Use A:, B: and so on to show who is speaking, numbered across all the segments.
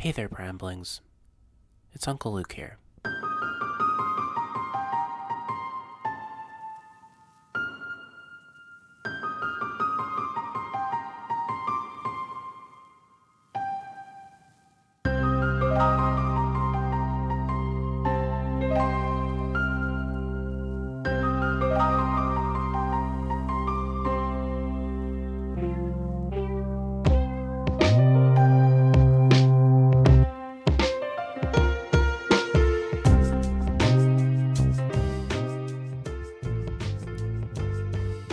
A: Hey there, Bramblings. It's Uncle Luke here.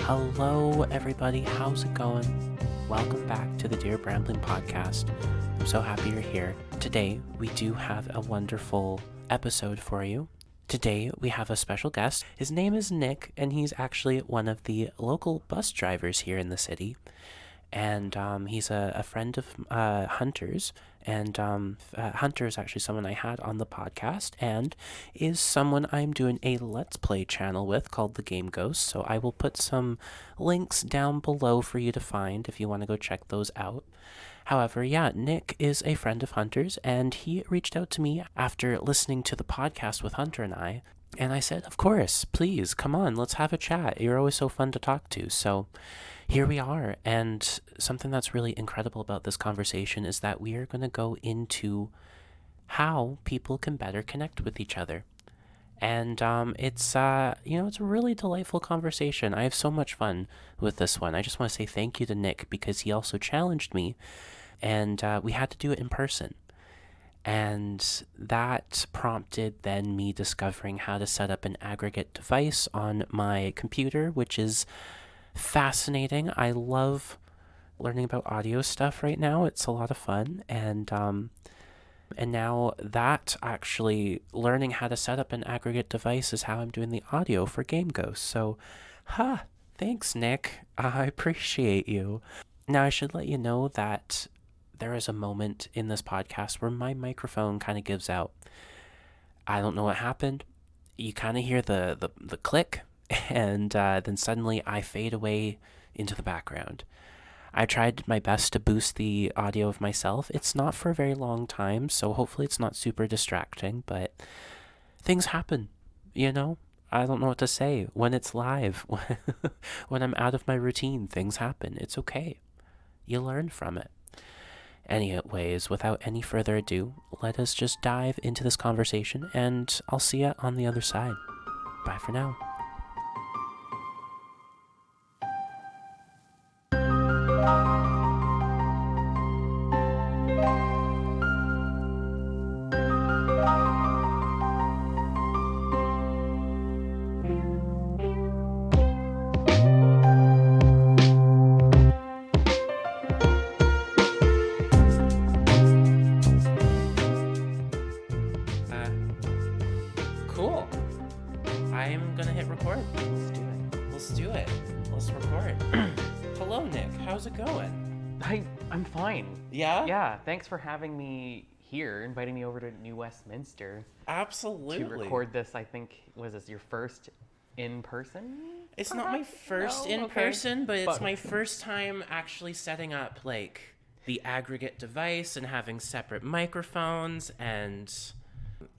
A: Hello, everybody. How's it going? Welcome back to the Dear Brambling podcast. I'm so happy you're here. Today, we do have a wonderful episode for you. Today, we have a special guest. His name is Nick, and he's actually one of the local bus drivers here in the city. And he's a friend of Hunter's, and Hunter is actually someone I had on the podcast, and is someone I'm doing a Let's Play channel with called The Game Ghost, so I will put some links down below for you to find if you want to go check those out. However, yeah, Nick is a friend of Hunter's, and he reached out to me after listening to the podcast with Hunter and I said, of course, please, come on, let's have a chat. You're always so fun to talk to. So here we are. And something that's really incredible about this conversation is that we are going to go into how people can better connect with each other. And it's a really delightful conversation. I have so much fun with this one. I just want to say thank you to Nick because he also challenged me, and we had to do it in person. And that prompted then me discovering how to set up an aggregate device on my computer, which is fascinating. I love learning about audio stuff right now. It's a lot of fun. And now that actually learning how to set up an aggregate device is how I'm doing the audio for Game Ghost. So, thanks, Nick. I appreciate you. Now, I should let you know that there is a moment in this podcast where my microphone kind of gives out. I don't know what happened. You kind of hear the click, and then suddenly I fade away into the background. I tried my best to boost the audio of myself. It's not for a very long time, so hopefully it's not super distracting, but things happen, you know? I don't know what to say. When it's live, when I'm out of my routine, things happen. It's okay. You learn from it. Anyways, without any further ado, let us just dive into this conversation, and I'll see you on the other side. Bye for now. Cool. I'm gonna hit record. Let's do it. Let's record. Hello, Nick. How's it going?
B: I'm fine.
A: Yeah?
B: Yeah, thanks for having me here, inviting me over to New Westminster
A: Absolutely.
B: to record this. I think, was this your first in person?
A: It's not my first in person, but it's my first time actually setting up like the aggregate device and having separate microphones, and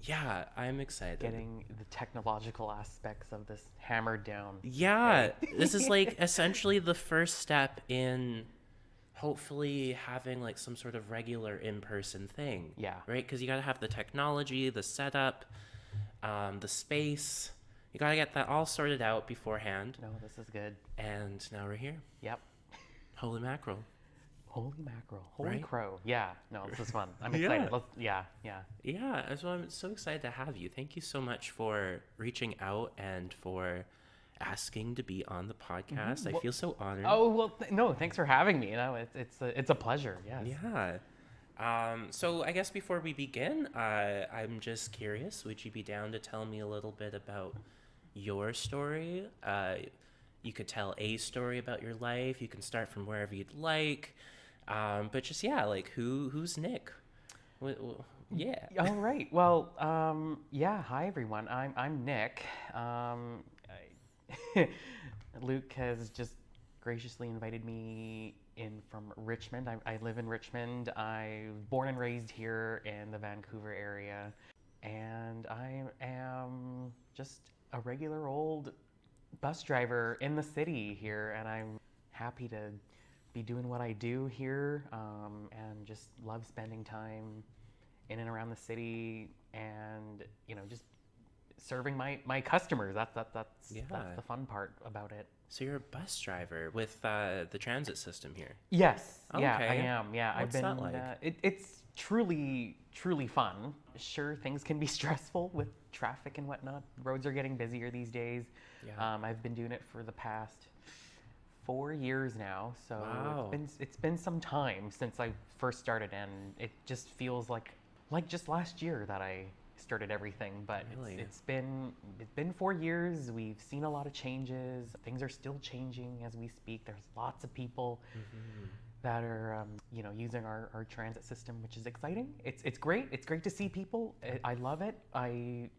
A: yeah, I'm excited.
B: Getting the technological aspects of this hammered down.
A: Yeah, this is like essentially the first step in hopefully having like some sort of regular in-person thing.
B: Yeah.
A: Right? Because you got to have the technology, the setup, the space. You got to get that all sorted out beforehand.
B: No, this is good.
A: And now we're here.
B: Yep.
A: Holy mackerel.
B: Holy mackerel. Holy
A: Right?
B: crow. Yeah. No, this is fun. I'm excited.
A: Yeah.
B: Yeah.
A: Yeah, so I'm so excited to have you. Thank you so much for reaching out and for asking to be on the podcast. I feel so honored.
B: Oh, well, no, thanks for having me. You know, it's a pleasure. Yes.
A: Yeah. So I guess before we begin, I'm just curious, would you be down to tell me a little bit about your story? You could tell a story about your life. You can start from wherever you'd like. But just, yeah, like who's Nick? Yeah.
B: All right. Well, yeah. Hi, everyone. I'm Nick. Luke has just graciously invited me from Richmond. I live in Richmond. I'm born and raised here in the Vancouver area. And I am just a regular old bus driver in the city here. And I'm happy to be doing what I do here, and just love spending time in and around the city and, just serving my customers. That's the fun part about it.
A: So you're a bus driver with the transit system here.
B: Yes.
A: Okay.
B: Yeah, I am. Yeah,
A: What's that like?
B: It's truly fun. Sure, things can be stressful with traffic and whatnot. Roads are getting busier these days.
A: Yeah.
B: I've been doing it for the past 4 years now, so
A: Wow.
B: it's been some time since I first started, and it just feels like just last year that I started everything. But
A: Really?
B: it's been 4 years. We've seen a lot of changes. Things are still changing as we speak. There's lots of people that are using our transit system, which is exciting. It's great. It's great to see people. I love it. I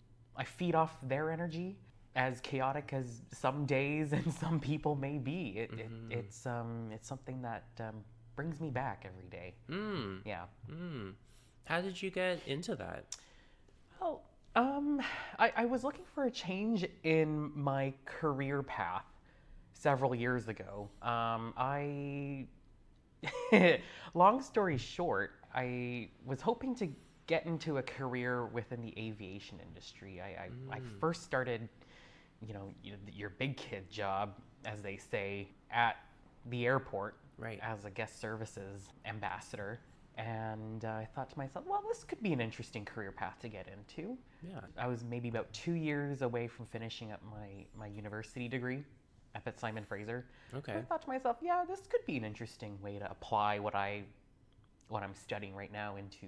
B: feed off their energy. As chaotic as some days and some people may be, it's something that brings me back every day. Yeah.
A: How did you get into that?
B: Well, I was looking for a change in my career path several years ago. Long story short, I was hoping to get into a career within the aviation industry. I first started, your big kid job, as they say, at the airport,
A: Right.
B: as a guest services ambassador. And I thought to myself, well, this could be an interesting career path to get into.
A: Yeah.
B: I was maybe about 2 years away from finishing up my university degree up at Simon Fraser.
A: Okay.
B: And I thought to myself, yeah, this could be an interesting way to apply what I'm studying right now into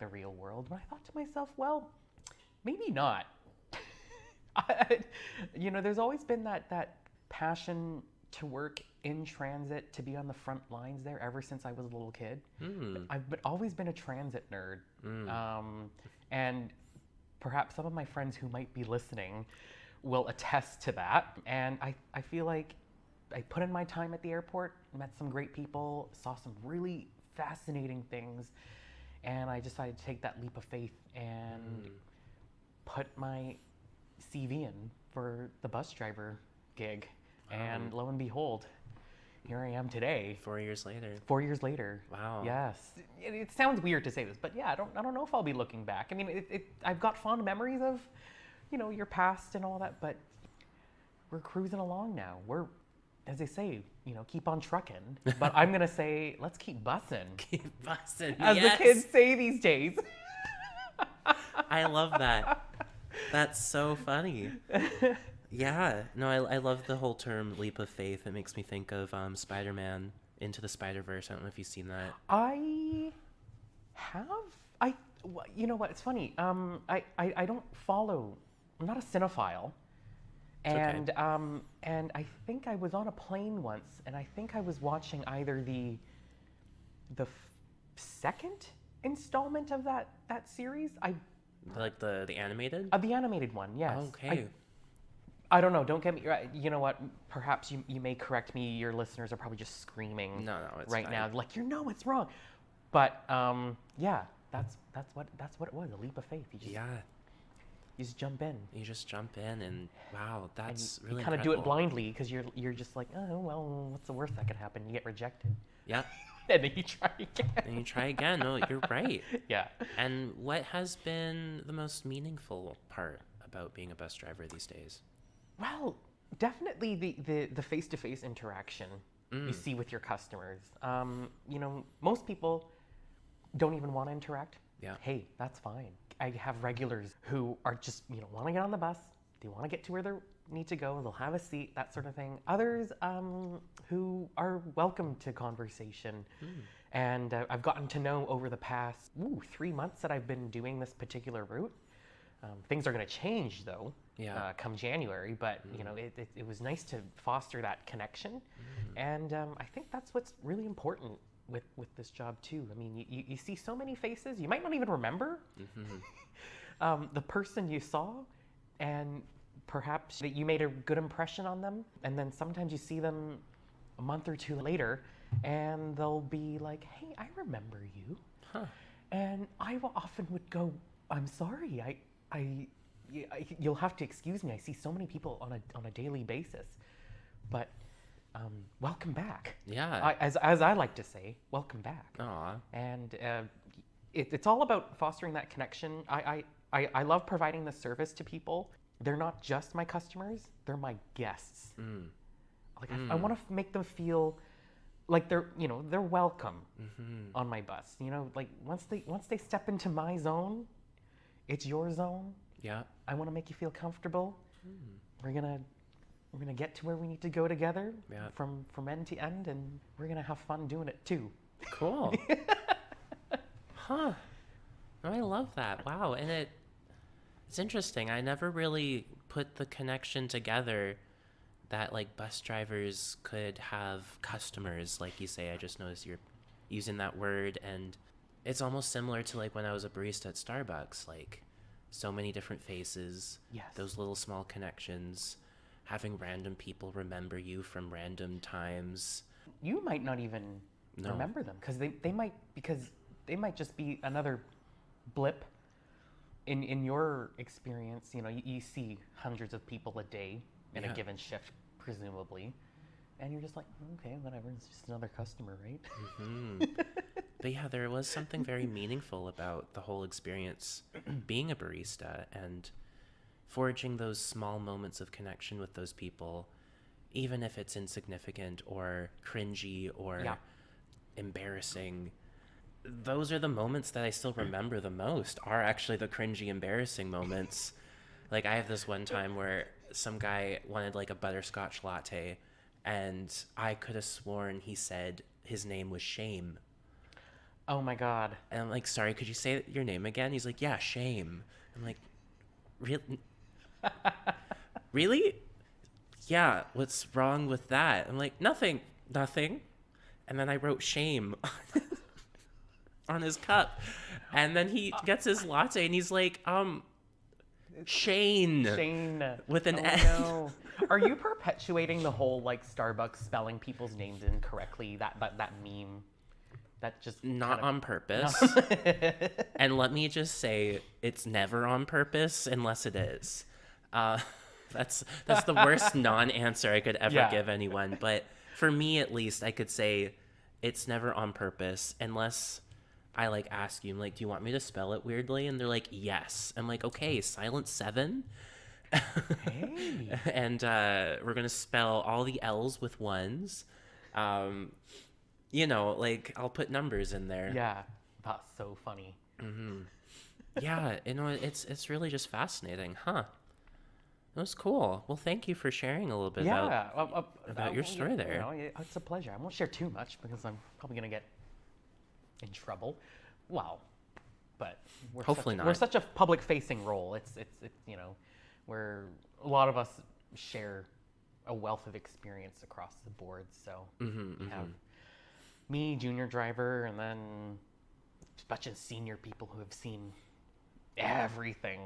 B: the real world. But I thought to myself, well, maybe not. There's always been that passion to work in transit, to be on the front lines there ever since I was a little kid. I've always been a transit nerd. And perhaps some of my friends who might be listening will attest to that. And I feel like I put in my time at the airport, met some great people, saw some really fascinating things, and I decided to take that leap of faith and put my CV in for the bus driver gig. And lo and behold, here I am today.
A: 4 years later.
B: 4 years later.
A: Wow.
B: Yes. It sounds weird to say this, but yeah, I don't know if I'll be looking back. I mean, I've got fond memories of, your past and all that, but we're cruising along now. We're, as they say, keep on trucking. But I'm gonna say, let's keep bussing.
A: Keep busting.
B: As
A: Yes.
B: the kids say these days.
A: I love that. That's so funny. Yeah. No, I love the whole term leap of faith. It makes me think of Spider-Man Into the Spider-Verse. I don't know if you've seen that.
B: I have. You know what? It's funny. I don't follow. I'm not a cinephile. And
A: okay.
B: and I think I was on a plane once, and I think I was watching either the second installment of that series.
A: Like the animated?
B: The animated one, yes.
A: Okay.
B: I don't know. Don't get me right. You know what? Perhaps you may correct me. Your listeners are probably just screaming
A: No, it's
B: right
A: fine.
B: now, like it's wrong. But yeah, that's what it was. A leap of faith.
A: Yeah.
B: You just jump in.
A: You just jump in and wow, that's
B: And you
A: really
B: kind of do it
A: incredible.
B: blindly because you're just like, oh well, what's the worst that could happen? You get rejected,
A: Yeah.
B: and then you try again.
A: And you try again. No, you're right.
B: Yeah.
A: And what has been the most meaningful part about being a bus driver these days?
B: Well, definitely the face-to-face interaction you see with your customers. Most people don't even want to interact.
A: Yeah.
B: Hey, that's fine. I have regulars who are just, want to get on the bus. They want to get to where they need to go. They'll have a seat, that sort of thing. Others who are welcome to conversation. And I've gotten to know over the past 3 months that I've been doing this particular route. Things are going to change, though, come January. But, it was nice to foster that connection. And I think that's what's really important with this job, too. I mean, you see so many faces. You might not even remember the person you saw. And perhaps that you made a good impression on them. And then sometimes you see them a month or two later, and they'll be like, "Hey, I remember you,"
A: Huh.
B: and I will often would go, "I'm sorry, you'll have to excuse me. I see so many people on a daily basis, but welcome back."
A: Yeah.
B: As I like to say, welcome back.
A: Aw.
B: And it's all about fostering that connection. I love providing the service to people. They're not just my customers; they're my guests. Like I want to make them feel like they're welcome on my bus. Like once they step into my zone, it's your zone.
A: Yeah.
B: I want to make you feel comfortable. We're gonna get to where we need to go together.
A: Yeah.
B: From end to end, and we're gonna have fun doing it too.
A: Cool. Huh. Oh, I love that. Wow. And it's interesting. I never really put the connection together that like bus drivers could have customers, like you say. I just noticed you're using that word, and it's almost similar to like when I was a barista at Starbucks, like so many different faces.
B: Yes.
A: Those little small connections, having random people remember you from random times.
B: You might not even remember them because they might just be another blip in your experience. You see hundreds of people a day in a given shift, presumably, and you're just like, okay, whatever, it's just another customer, right?
A: But yeah, there was something very meaningful about the whole experience being a barista and forging those small moments of connection with those people, even if it's insignificant or cringy or embarrassing. Those are the moments that I still remember the most, are actually the cringy, embarrassing moments. Like I have this one time where some guy wanted like a butterscotch latte, and I could have sworn he said his name was Shame.
B: Oh my God.
A: And I'm like, sorry, could you say your name again? He's like, yeah, Shame. I'm like, really? Really? Yeah, what's wrong with that? I'm like, nothing. And then I wrote Shame on his cup. And then he gets his latte and he's like, Shane. With an N.
B: No. Are you perpetuating the whole like Starbucks spelling people's names incorrectly? That meme? That just
A: not on purpose. And let me just say, it's never on purpose unless it is. That's the worst non-answer I could ever give anyone. But for me, at least, I could say it's never on purpose unless I like ask you, I'm like, do you want me to spell it weirdly? And they're like, yes. I'm like, okay, silent 7.
B: Hey.
A: And we're gonna spell all the L's with 1s. Like I'll put numbers in there.
B: Yeah, that's so funny.
A: Yeah, it's really just fascinating, huh? That was cool. Well, thank you for sharing a little bit about your story there.
B: It's a pleasure. I won't share too much because I'm probably gonna get in trouble. Well, but
A: Hopefully not.
B: We're such a public-facing role. It's where a lot of us share a wealth of experience across the board. So we have me, junior driver, and then a bunch of senior people who have seen everything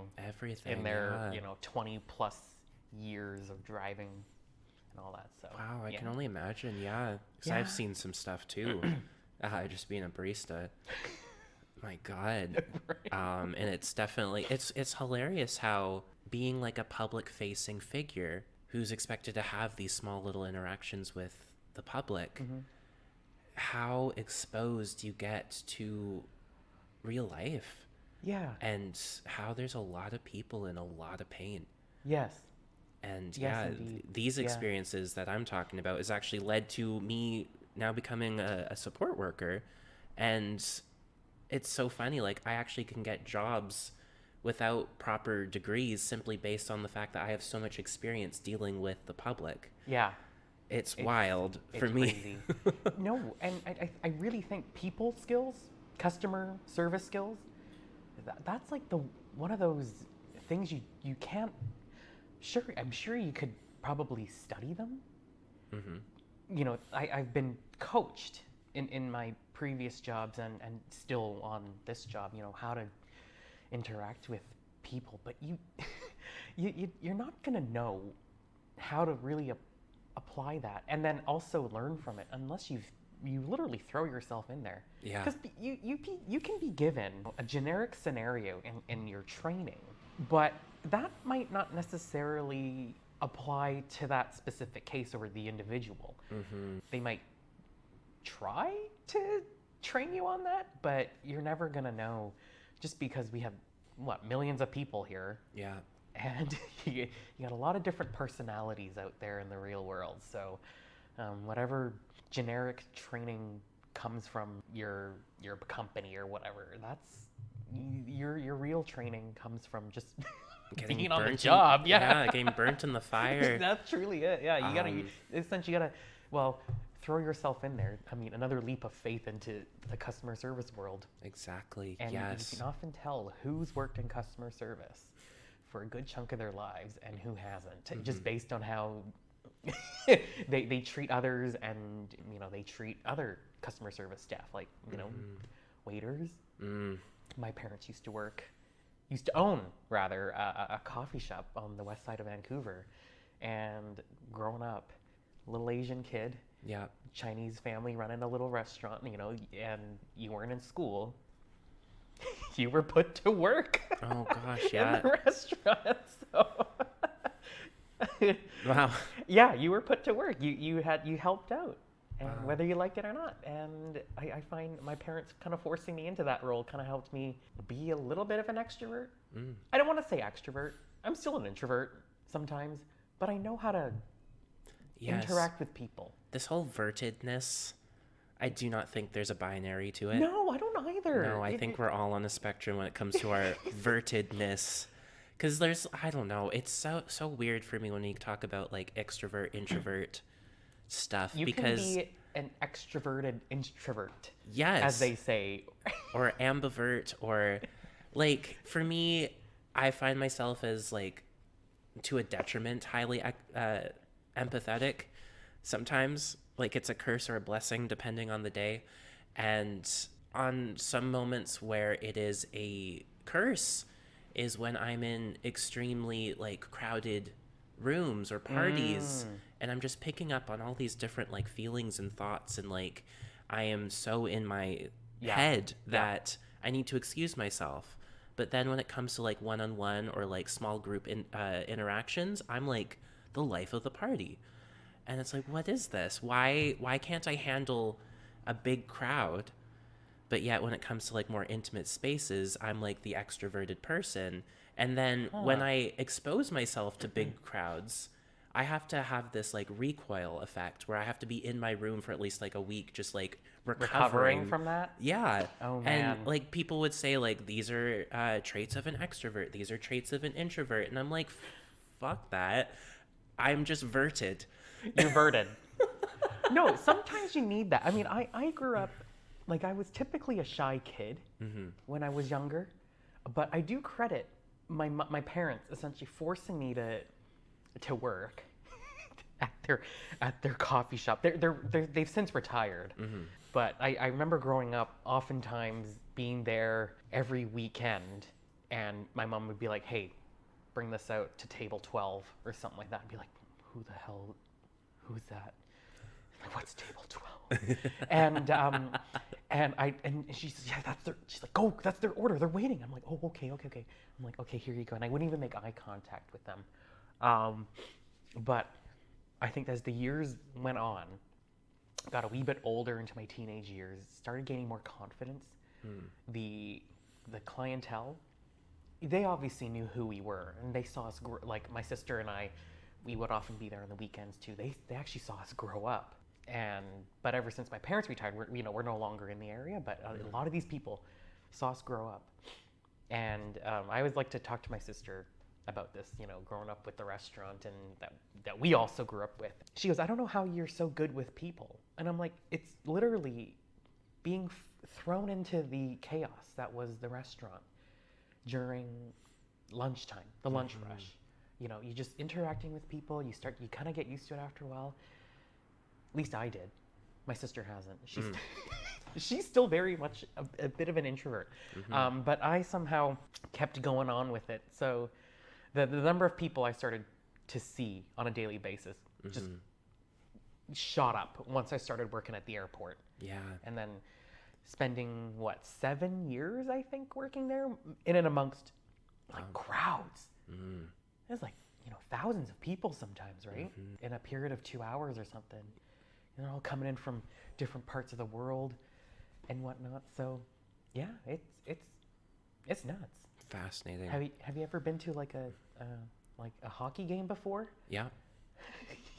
B: in their 20 plus years of driving and all that. So
A: wow, I can only imagine. Because I've seen some stuff too. Just being a barista. My God. Right. And it's definitely it's hilarious how being like a public facing figure who's expected to have these small little interactions with the public, how exposed you get to real life.
B: Yeah.
A: And how there's a lot of people in a lot of pain.
B: Yes.
A: And
B: indeed.
A: These experiences that I'm talking about has actually led to me now becoming a support worker. And it's so funny, like I actually can get jobs without proper degrees simply based on the fact that I have so much experience dealing with the public.
B: Yeah.
A: It's wild for me.
B: Crazy. No, and I really think people skills, customer service skills, that's like one of those things you can't. I'm sure you could probably study them. I've been coached in my previous jobs and still on this job. How to interact with people, but you're not gonna know how to really apply that and then also learn from it unless you've you literally throw yourself in there.
A: Yeah.
B: Because you can be given a generic scenario in your training, but that might not necessarily apply to that specific case or the individual. They might try to train you on that, but you're never gonna know, just because we have millions of people here.
A: Yeah.
B: And you got a lot of different personalities out there in the real world. So whatever generic training comes from your company or whatever, that's your real training comes from just being on the job.
A: Yeah, getting burnt in the fire.
B: That's truly it. Yeah, you gotta throw yourself in there. I mean, another leap of faith into the customer service world.
A: Exactly.
B: And
A: yes.
B: you can often tell who's worked in customer service for a good chunk of their lives and who hasn't, just based on how they treat others, and they treat other customer service staff, like waiters. My parents used to own a coffee shop on the west side of Vancouver, and growing up, little Asian kid, Chinese family running a little restaurant, and you weren't in school. You were put to work.
A: Oh gosh, yeah.
B: In the restaurant. So
A: wow.
B: Yeah, you were put to work. You helped out, and whether you liked it or not. And I find my parents kind of forcing me into that role kind of helped me be a little bit of an extrovert. I don't want to say extrovert. I'm still an introvert sometimes, but I know how to interact with people.
A: This whole vertedness, I do not think there's a binary to it.
B: No, I don't either.
A: No, I think we're all on a spectrum when it comes to our vertedness. Because I don't know, it's so weird for me when you talk about like extrovert, introvert stuff.
B: You
A: because
B: can be an extroverted introvert.
A: Yes.
B: As they say.
A: Or ambivert, or like for me, I find myself as like to a detriment, highly empathetic. Sometimes, like, it's a curse or a blessing depending on the day. And on some moments where it is a curse is when I'm in extremely like crowded rooms or parties, and I'm just picking up on all these different like feelings and thoughts, and like I am so in my head that I need to excuse myself. But then when it comes to like one-on-one or like small group interactions, I'm like the life of the party. And it's like, what is this? Why can't I handle a big crowd? But yet when it comes to like more intimate spaces, I'm like the extroverted person. And then when I expose myself to big crowds, I have to have this like recoil effect where I have to be in my room for at least like a week, just like recovering
B: from that.
A: Yeah.
B: Oh man.
A: And like people would say like, these are traits of an extrovert. These are traits of an introvert. And I'm like, fuck that. I'm just verted.
B: You're verted. No, sometimes you need that. I mean, I grew up, like I was typically a shy kid when I was younger, but I do credit my parents essentially forcing me to work at their coffee shop. They've since retired, but I remember growing up oftentimes being there every weekend, and my mom would be like, "Hey, bring this out to table 12 or something like that," and be like, "Who the hell? Who's that?" I'm like, "What's table 12?" and she's like, "Go, that's their order. They're waiting." I'm like, "Oh, okay." I'm like, "Okay, here you go." And I wouldn't even make eye contact with them. But I think as the years went on, got a wee bit older into my teenage years, started gaining more confidence. The clientele, they obviously knew who we were, and they saw us grow. Like my sister and I, we would often be there on the weekends too. They actually saw us grow up. But ever since my parents retired, we're no longer in the area, but a lot of these people saw us grow up. And I always like to talk to my sister about this, growing up with the restaurant, and that we also grew up with. She goes, "I don't know how you're so good with people." And I'm like, it's literally being thrown into the chaos that was the restaurant during lunchtime, the lunch rush. You just interacting with people, you kind of get used to it after a while. At least I did. My sister hasn't. She's still very much a bit of an introvert. But I somehow kept going on with it. So the number of people I started to see on a daily basis just shot up once I started working at the airport.
A: Yeah.
B: And then spending, 7 years, I think, working there in and amongst like crowds. It's like, thousands of people sometimes, right? In a period of 2 hours or something. And they're all coming in from different parts of the world and whatnot. So yeah, it's nuts.
A: Fascinating.
B: Have you ever been to like a hockey game before?
A: Yeah.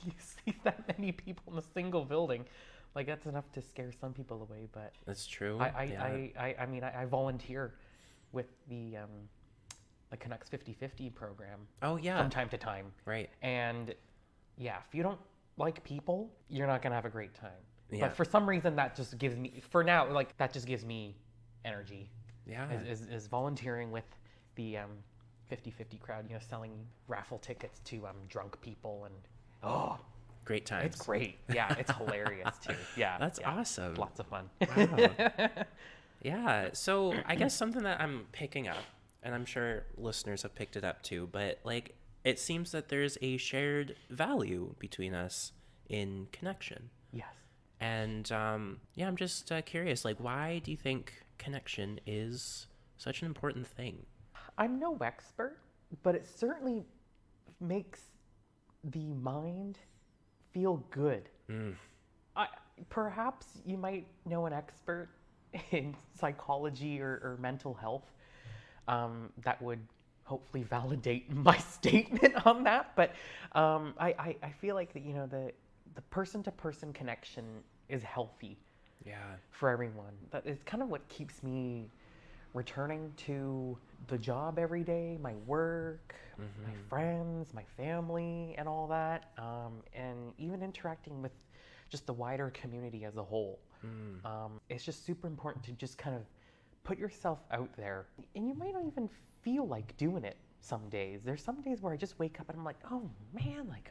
B: You see that many people in a single building, like that's enough to scare some people away. But
A: That's true.
B: I mean, I volunteer with the Canucks 50/50 program.
A: Oh yeah.
B: From time to time.
A: Right.
B: And yeah, if you don't like people, you're not gonna have a great time.
A: Yeah.
B: But for some reason, that just gives me, for now, like that just gives me energy.
A: Yeah.
B: Is volunteering with the 50/50 crowd, selling raffle tickets to drunk people, and
A: Great times.
B: it's great. Yeah, it's hilarious too. Yeah,
A: That's awesome.
B: Lots of fun.
A: Wow. Yeah. So I guess something that I'm picking up, and I'm sure listeners have picked it up too, but like it seems that there's a shared value between us in connection.
B: Yes.
A: And I'm just curious, like, why do you think connection is such an important thing?
B: I'm no expert, but it certainly makes the mind feel good. Perhaps you might know an expert in psychology or mental health that would hopefully validate my statement on that. But I feel like the person-to-person connection is healthy.
A: Yeah.
B: For everyone. That is kind of what keeps me returning to the job every day, my work, my friends, my family, and all that, and even interacting with just the wider community as a whole. It's just super important to just kind of put yourself out there, and you might not even feel like doing it some days. There's some days where I just wake up and I'm like, oh man, like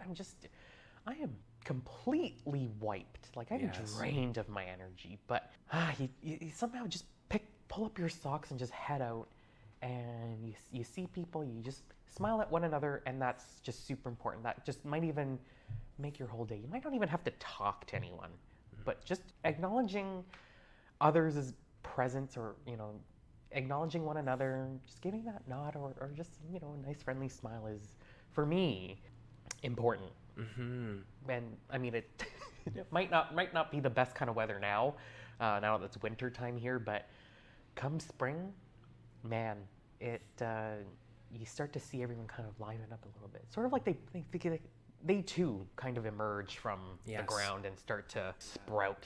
B: I am completely wiped. Like I'm drained of my energy. But you somehow just pull up your socks and just head out, and you see people, you just smile at one another, and that's just super important. That just might even make your whole day. You might not even have to talk to anyone, but just acknowledging others' presence, or acknowledging one another, just giving that nod, or just a nice friendly smile is, for me, important. And I mean, it might not be the best kind of weather now that it's winter time here, but come spring, man, you start to see everyone kind of liven up a little bit. Sort of like they too kind of emerge from the ground and start to sprout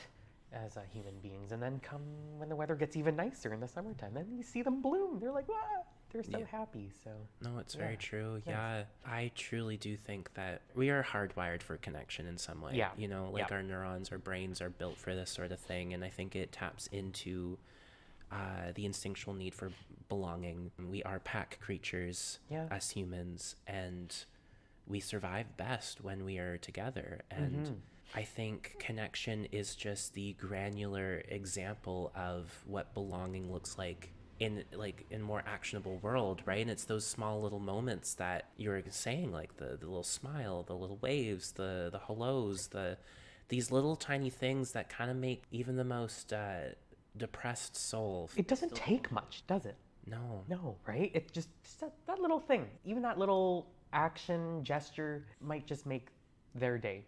B: as human beings. And then come when the weather gets even nicer in the summertime, then you see them bloom. They're like, wow, they're so happy. So
A: no, it's very true. Yeah, I truly do think that we are hardwired for connection in some way.
B: Yeah.
A: Our neurons, our brains are built for this sort of thing, and I think it taps into the instinctual need for belonging. We are pack creatures as humans, and we survive best when we are together. And I think connection is just the granular example of what belonging looks like in more actionable world, right? And it's those small little moments that you're saying, like the little smile, the little waves, the hellos, these little tiny things that kind of make even the most depressed soul.
B: It doesn't take much, does it? No, right? It just that little thing, even that little action gesture might just make their day.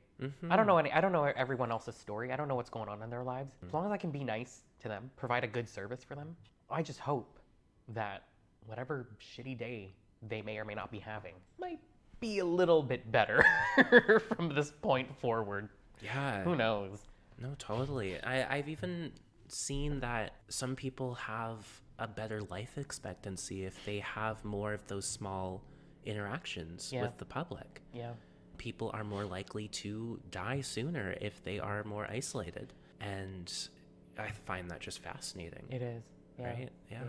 B: I don't know everyone else's story. I don't know what's going on in their lives. As long as I can be nice to them, provide a good service for them, I just hope that whatever shitty day they may or may not be having might be a little bit better from this point forward.
A: Yeah.
B: Who knows?
A: No, totally. I've even seen that some people have a better life expectancy if they have more of those small interactions with the public.
B: Yeah.
A: People are more likely to die sooner if they are more isolated. And I find that just fascinating.
B: It is. Yeah.
A: Right? Yeah.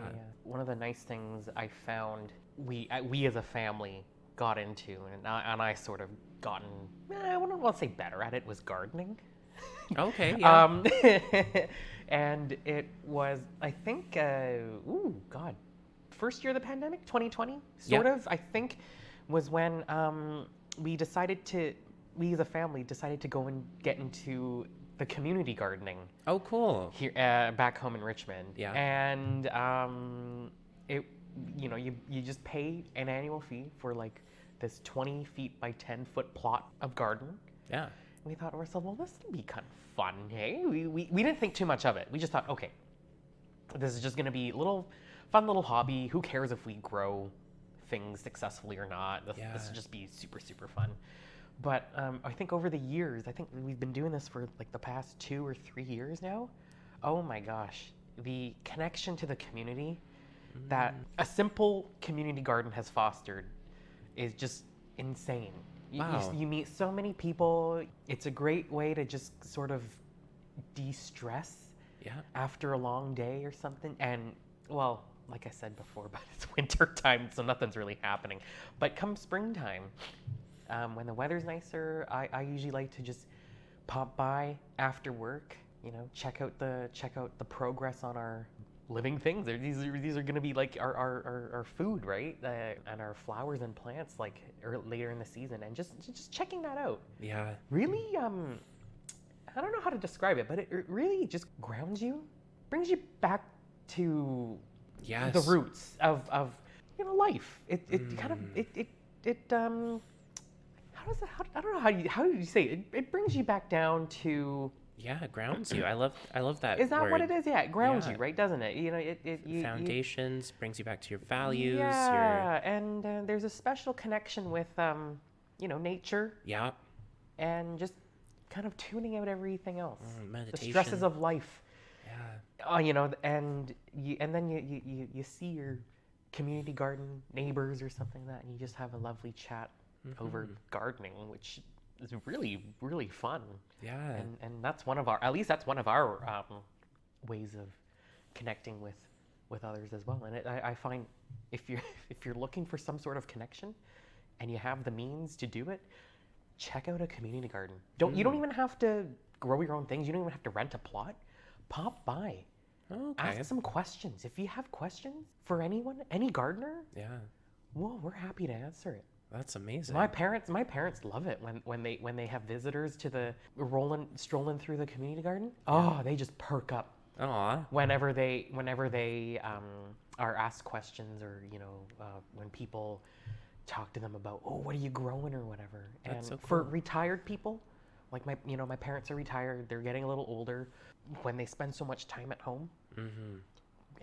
B: One of the nice things I found we as a family got into, and I sort of gotten, I wouldn't want to say better at it, was gardening.
A: Okay, yeah.
B: And it was, I think, first year of the pandemic, 2020, sort of, I think, was when we decided to we as a family decided to go and get into the community gardening
A: Oh, cool.
B: here back home in Richmond.
A: Yeah.
B: And it, you just pay an annual fee for like this 20 feet by 10 foot plot of garden.
A: Yeah.
B: And we thought to ourselves, well, this would be kind of fun, hey? We didn't think too much of it. We just thought, okay, this is just going to be a fun little hobby. Who cares if we grow things successfully or not? This will just be super, super fun. But I think over the years, I think we've been doing this for like the past 2 or 3 years now. Oh my gosh, the connection to the community that a simple community garden has fostered is just insane.
A: Wow.
B: You meet so many people. It's a great way to just sort of de-stress after a long day or something. And well, like I said before, but it's winter time, so nothing's really happening. But come springtime, when the weather's nicer, I usually like to just pop by after work, check out the progress on our living things. These are going to be like our food, right? And our flowers and plants like later in the season, and just checking that out.
A: Yeah.
B: Really, I don't know how to describe it, but it really just grounds you, brings you back to the roots of life. It kind of I don't know how do you say it? It brings you back down to.
A: Yeah, it grounds you. I love that.
B: Is that
A: word.
B: what it is? Yeah, it grounds you, right? Doesn't it?
A: Foundations brings you back to your values.
B: Yeah, and there's a special connection with nature.
A: Yeah.
B: And just kind of tuning out everything else.
A: Meditation.
B: The stresses of life.
A: Yeah.
B: And then you see your community garden neighbors or something like that, and you just have a lovely chat over gardening, which is really, really fun.
A: Yeah.
B: And that's one of our ways of connecting with others as well. And I find if you're looking for some sort of connection and you have the means to do it, check out a community garden. You don't even have to grow your own things. You don't even have to rent a plot. Pop by.
A: Okay.
B: Ask some questions. If you have questions for anyone, any gardener, well, we're happy to answer it.
A: That's amazing.
B: My parents love it when they have visitors to the strolling through the community garden. Oh, they just perk up.
A: Aw.
B: Whenever they are asked questions, or when people talk to them about, oh, what are you growing or whatever.
A: That's
B: and
A: so cool.
B: for retired people, like my parents are retired. They're getting a little older. When they spend so much time at home,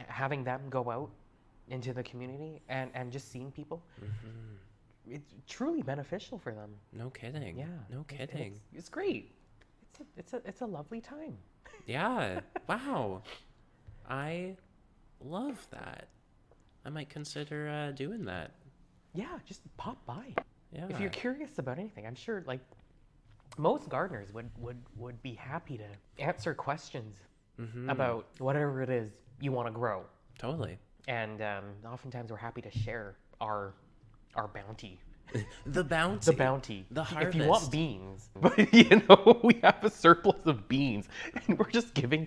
B: having them go out into the community and just seeing people. It's truly beneficial for them.
A: No kidding.
B: Yeah.
A: No kidding.
B: It's great. It's a lovely time.
A: Yeah. Wow. I love that. I might consider doing that.
B: Yeah, just pop by.
A: Yeah.
B: If you're curious about anything, I'm sure like most gardeners would be happy to answer questions about whatever it is you want to grow.
A: Totally.
B: And oftentimes we're happy to share our bounty.
A: The bounty.
B: The bounty.
A: The harvest.
B: If you want beans, but we have a surplus of beans, and we're just giving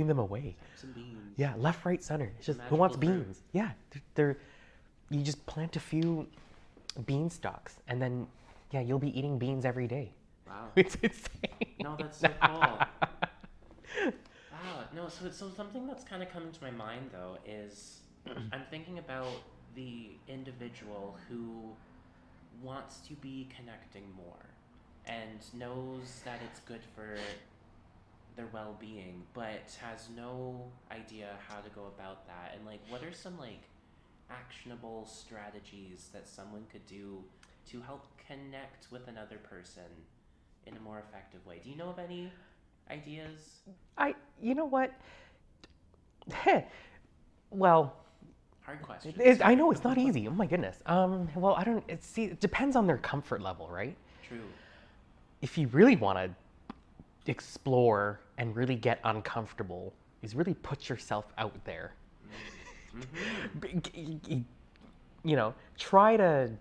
B: them away.
A: Some beans.
B: Yeah, left, right, center. It's just who wants beans?
A: Fruit.
B: Yeah, you just plant a few bean stalks, and then you'll be eating beans every day.
A: Wow.
B: It's insane.
A: No, that's so cool. Wow. No, so something that's kind of coming to my mind though is I'm thinking about the individual who wants to be connecting more and knows that it's good for their well-being, but has no idea how to go about that. And like, what are some like actionable strategies that someone could do to help connect with another person in a more effective way? Do you know of any ideas?
B: You know what? Well,
A: Hard question.
B: I know it's not easy. Oh my goodness. Well, it depends on their comfort level, right?
A: True.
B: If you really want to explore and really get uncomfortable, is really put yourself out there. Try to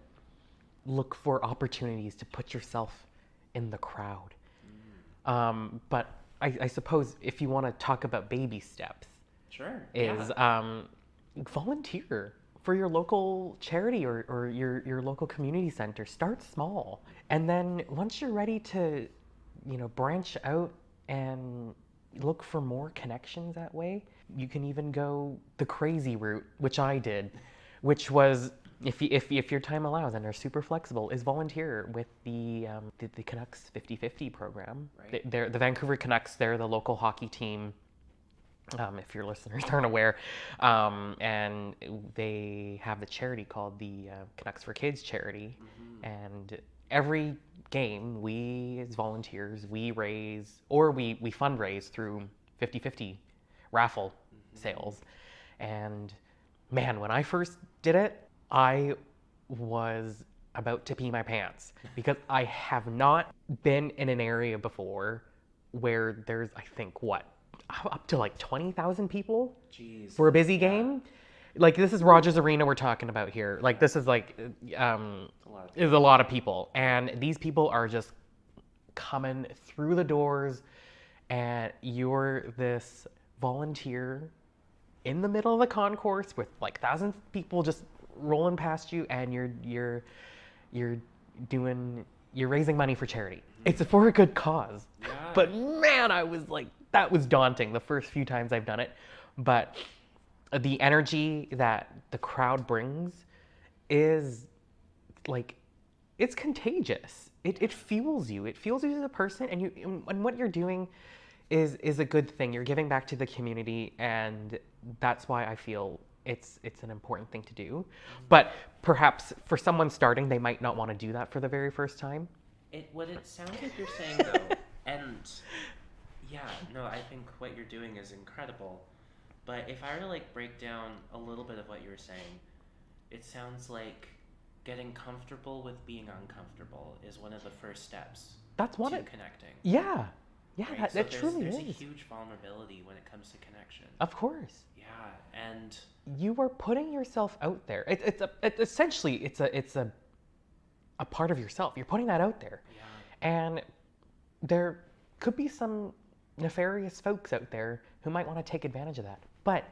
B: look for opportunities to put yourself in the crowd. But I suppose if you want to talk about baby steps,
A: Sure.
B: is volunteer for your local charity or your local community center. Start small. And then once you're ready to, branch out and look for more connections that way, you can even go the crazy route, which I did, which was, if your time allows and are super flexible, is volunteer with the Canucks 50/50 program.
A: Right.
B: The Vancouver Canucks, they're the local hockey team, if your listeners aren't aware, and they have the charity called the Canucks for Kids charity, and every game, we as volunteers, we raise, or we fundraise through 50/50 raffle sales. And man, when I first did it, I was about to pee my pants because I have not been in an area before where there's, I think, up to like 20,000 people
A: Jeez.
B: for a busy game. Like, this is Rogers Arena we're talking about here. Like, this is like, is a lot of people. And these people are just coming through the doors, and you're this volunteer in the middle of the concourse with like thousands of people just rolling past you, and you're raising money for charity. It's for a good cause.
A: Yeah.
B: But man, I was like, that was daunting the first few times I've done it. But the energy that the crowd brings is like, it's contagious. It fuels you. It fuels you as a person, and what you're doing is a good thing. You're giving back to the community, and that's why I feel it's an important thing to do. But perhaps for someone starting, they might not want to do that for the very first time.
A: What it sounds like you're saying, though, and yeah, no, I think what you're doing is incredible. But if I were to like break down a little bit of what you were saying, it sounds like getting comfortable with being uncomfortable is one of the first steps
B: That's what
A: to connecting.
B: Yeah,
A: Right?
B: that truly
A: there's
B: is.
A: a huge vulnerability when it comes to connection.
B: Of course.
A: Yeah, and
B: You are putting yourself out there. Essentially it's a part of yourself. You're putting that out there.
A: yeah,
B: And there could be some nefarious folks out there who might want to take advantage of that. But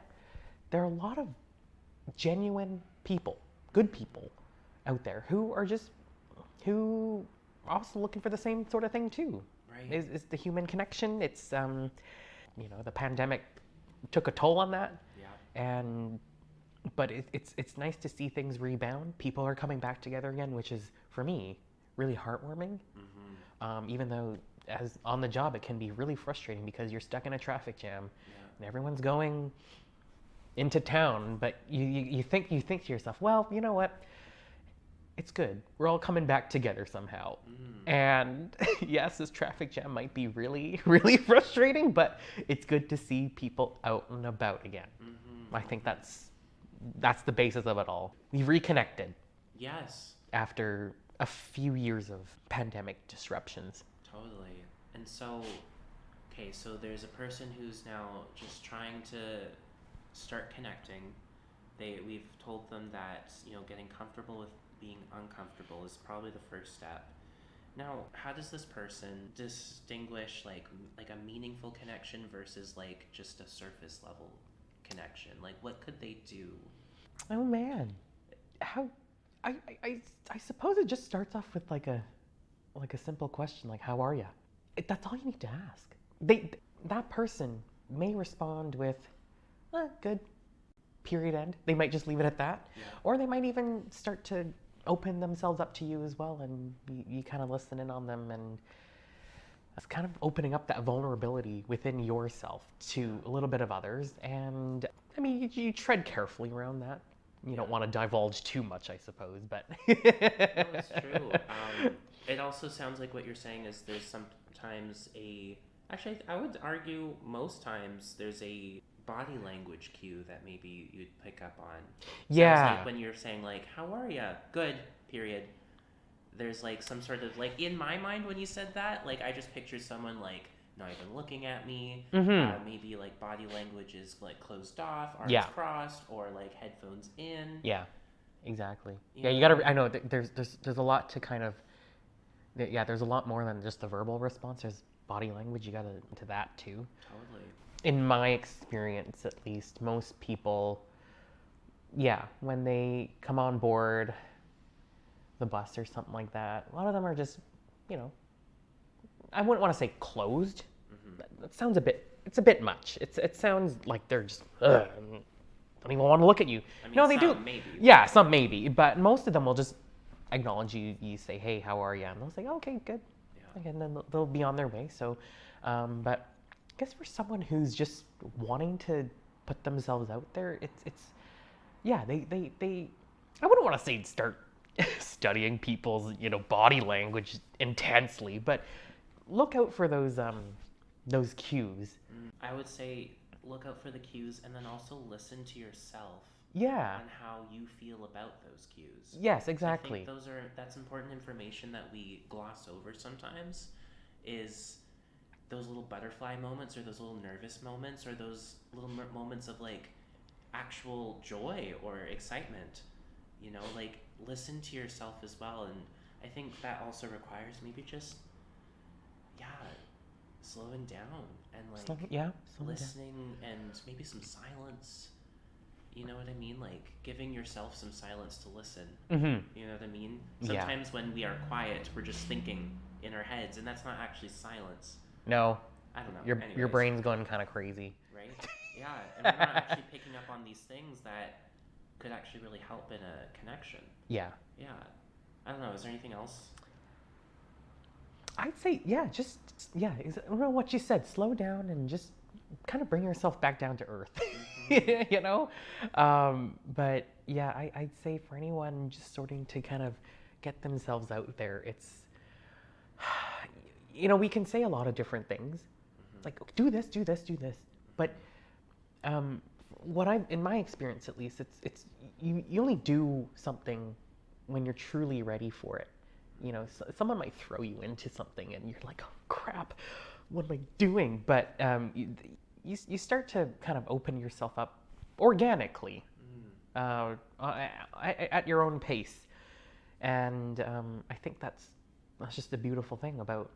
B: there are a lot of genuine people, good people out there who are also looking for the same sort of thing too.
A: right.
B: Is the human connection. It's the pandemic took a toll on that.
A: Yeah.
B: But it's nice to see things rebound. People are coming back together again, which is, for me, really heartwarming. Even though, as on the job, it can be really frustrating because you're stuck in a traffic jam, and everyone's going into town. But you think to yourself, well, you know what? It's good. We're all coming back together somehow. And yes, this traffic jam might be really, really frustrating, but it's good to see people out and about again. I think that's the basis of it all. We've reconnected.
A: Yes.
B: After a few years of pandemic disruptions.
A: Totally. And so, okay, so there's a person who's now just trying to start connecting. We've told them that, getting comfortable with being uncomfortable is probably the first step. Now, how does this person distinguish like a meaningful connection versus like just a surface level connection? Like, what could they do?
B: Oh man, I suppose it just starts off with like a simple question, like, how are you? That's all you need to ask. That person may respond with, good, period, end. They might just leave it at that.
A: Yeah.
B: Or they might even start to open themselves up to you as well, and you kind of listen in on them, and that's kind of opening up that vulnerability within yourself to a little bit of others. And I mean, you tread carefully around that. You don't want to divulge too much, I suppose, but
A: No, it's true. It also sounds like what you're saying is there's sometimes actually, I would argue most times there's a body language cue that maybe you'd pick up on.
B: Yeah.
A: Sounds like when you're saying like, how are ya? Good, period. There's like some sort of like, in my mind when you said that, like I just pictured someone like not even looking at me. Maybe like body language is like closed off, arms crossed, or like headphones in.
B: Yeah, exactly. Yeah, you gotta. I know there's a lot to kind of. Yeah, there's a lot more than just the verbal response. There's body language. You gotta into that too.
A: Totally.
B: In my experience, at least, most people yeah, when they come on board the bus or something like that, a lot of them are just, you know, I wouldn't want to say closed. That sounds it's a bit much. It sounds like they're just, ugh, don't even want to look at you.
A: I mean,
B: No, they do.
A: Maybe.
B: Yeah, some maybe, but most of them will just acknowledge you. You say, hey, how are you? And they'll say, oh, okay, good. Yeah. And then they'll be on their way. So, but I guess for someone who's just wanting to put themselves out there, it's yeah, they I wouldn't want to say start studying people's, you know, body language intensely, but look out for those cues.
A: I would say look out for the cues and then also listen to yourself.
B: Yeah.
A: And how you feel about those cues.
B: Yes, exactly.
A: I think that's important information that we gloss over sometimes, is those little butterfly moments or those little nervous moments or those little moments of like actual joy or excitement. You know, like listen to yourself as well. And I think that also requires maybe just, slowing down and like listening down. And maybe some silence. You know what I mean? Like giving yourself some silence to listen.
B: Mm-hmm.
A: You know what I mean? Sometimes when we are quiet, we're just thinking in our heads, and that's not actually silence.
B: No.
A: I don't know.
B: Your brain's going kind of crazy.
A: Right? Yeah, and we're not actually picking up on these things that could actually really help in a connection.
B: Yeah.
A: Yeah. I don't know. Is there anything else?
B: I'd say, I don't know what you said. Slow down and just kind of bring yourself back down to earth, you know? But yeah, I'd say for anyone just starting to kind of get themselves out there, it's, you know, we can say a lot of different things. Like, do this. But in my experience at least, it's you only do something when you're truly ready for it. You know, someone might throw you into something and you're like, oh crap, what am I doing? But you start to kind of open yourself up organically at your own pace. And I think that's just a beautiful thing about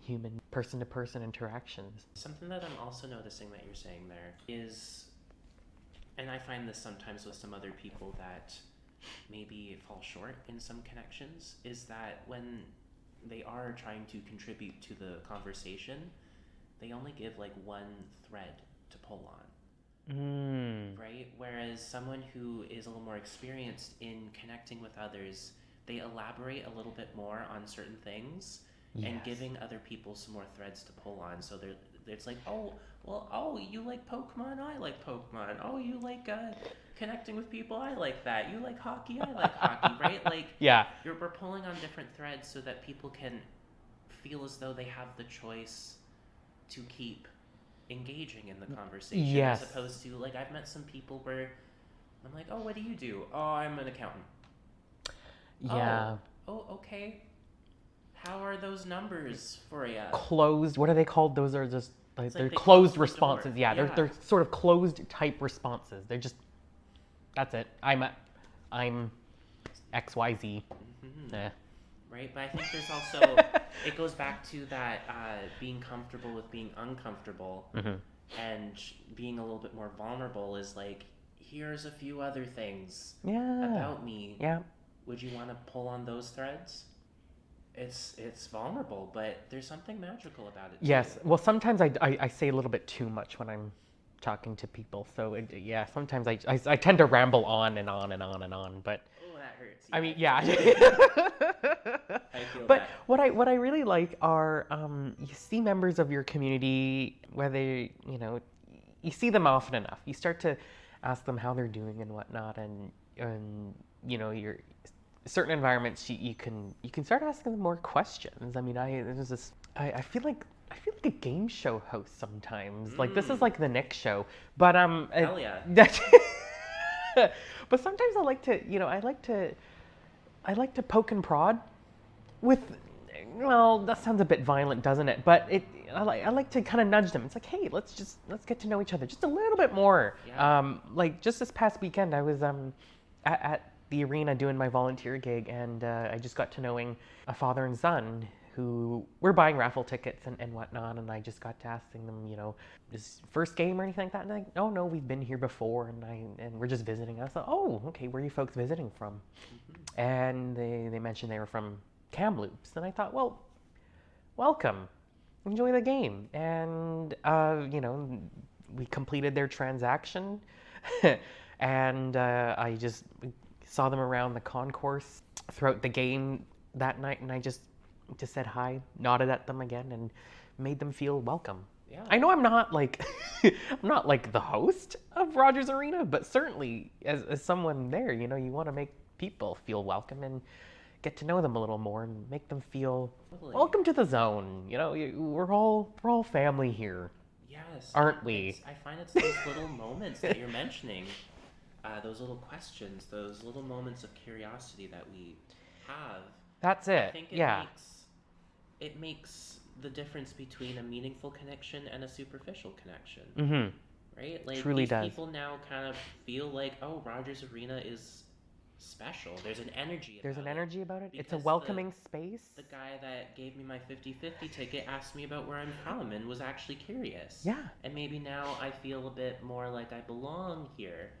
B: human person-to-person interactions.
A: Something that I'm also noticing that you're saying there is, and I find this sometimes with some other people that maybe fall short in some connections, is that when they are trying to contribute to the conversation, they only give like one thread to pull on. Right? Whereas someone who is a little more experienced in connecting with others, they elaborate a little bit more on certain things and giving other people some more threads to pull on. So it's like, you like Pokemon? I like Pokemon. Oh, you like connecting with people? I like that. You like hockey? I like hockey, right? Like, we're pulling on different threads so that people can feel as though they have the choice to keep engaging in the conversation, as opposed to, like, I've met some people where I'm like, oh, what do you do? Oh, I'm an accountant.
B: Yeah.
A: Oh, okay. How are those numbers for you?
B: Closed. What are they called? Those are just like they're
A: they
B: closed
A: close the
B: responses.
A: door.
B: Yeah, they're sort of closed type responses. They're just, that's it. I'm XYZ.
A: Right, but I think there's also, it goes back to that being comfortable with being uncomfortable, and being a little bit more vulnerable is like, here's a few other things about me.
B: Yeah.
A: Would you want to pull on those threads? It's vulnerable, but there's something magical about it too.
B: Yes. Well, sometimes I say a little bit too much when I'm talking to people. So sometimes I tend to ramble on and on and on and on. But
A: oh, that hurts.
B: I mean, yeah.
A: I feel
B: but
A: that.
B: what I really like are you see members of your community, whether you see them often enough, you start to ask them how they're doing and whatnot, and you're certain environments you can start asking them more questions. I mean, I feel like a game show host sometimes. Like this is like the Nick show, but
A: hell yeah.
B: But sometimes I like to poke and prod with, well, that sounds a bit violent, doesn't it? But I like to kind of nudge them. It's like, hey, let's get to know each other just a little bit more.
A: Yeah.
B: Like just this past weekend, I was at the arena doing my volunteer gig, and I just got to knowing a father and son who were buying raffle tickets and whatnot, and I just got to asking them, is first game or anything like that? And they're like, oh no, we've been here before, and we're just visiting. I thought, oh, okay, where are you folks visiting from? And they mentioned they were from Kamloops, and I thought, well, welcome, enjoy the game, and we completed their transaction, and I just saw them around the concourse throughout the game that night, and I just said hi, nodded at them again, and made them feel welcome.
A: Yeah.
B: I know I'm not like I'm not like the host of Rogers Arena, but certainly as someone there, you want to make people feel welcome and get to know them a little more and make them feel welcome to the zone. We're all family here.
A: Yes.
B: Aren't we?
A: I find it's those little moments that you're mentioning, those little questions, those little moments of curiosity that we have.
B: That's it.
A: I think it makes the difference between a meaningful connection and a superficial connection.
B: Mm-hmm.
A: Right? Like,
B: Truly
A: these
B: does.
A: people now kind of feel like, oh, Rogers Arena is special. There's an energy
B: about it. It's a welcoming space.
A: The guy that gave me my 50/50 ticket asked me about where I'm from and was actually curious.
B: Yeah.
A: And maybe now I feel a bit more like I belong here.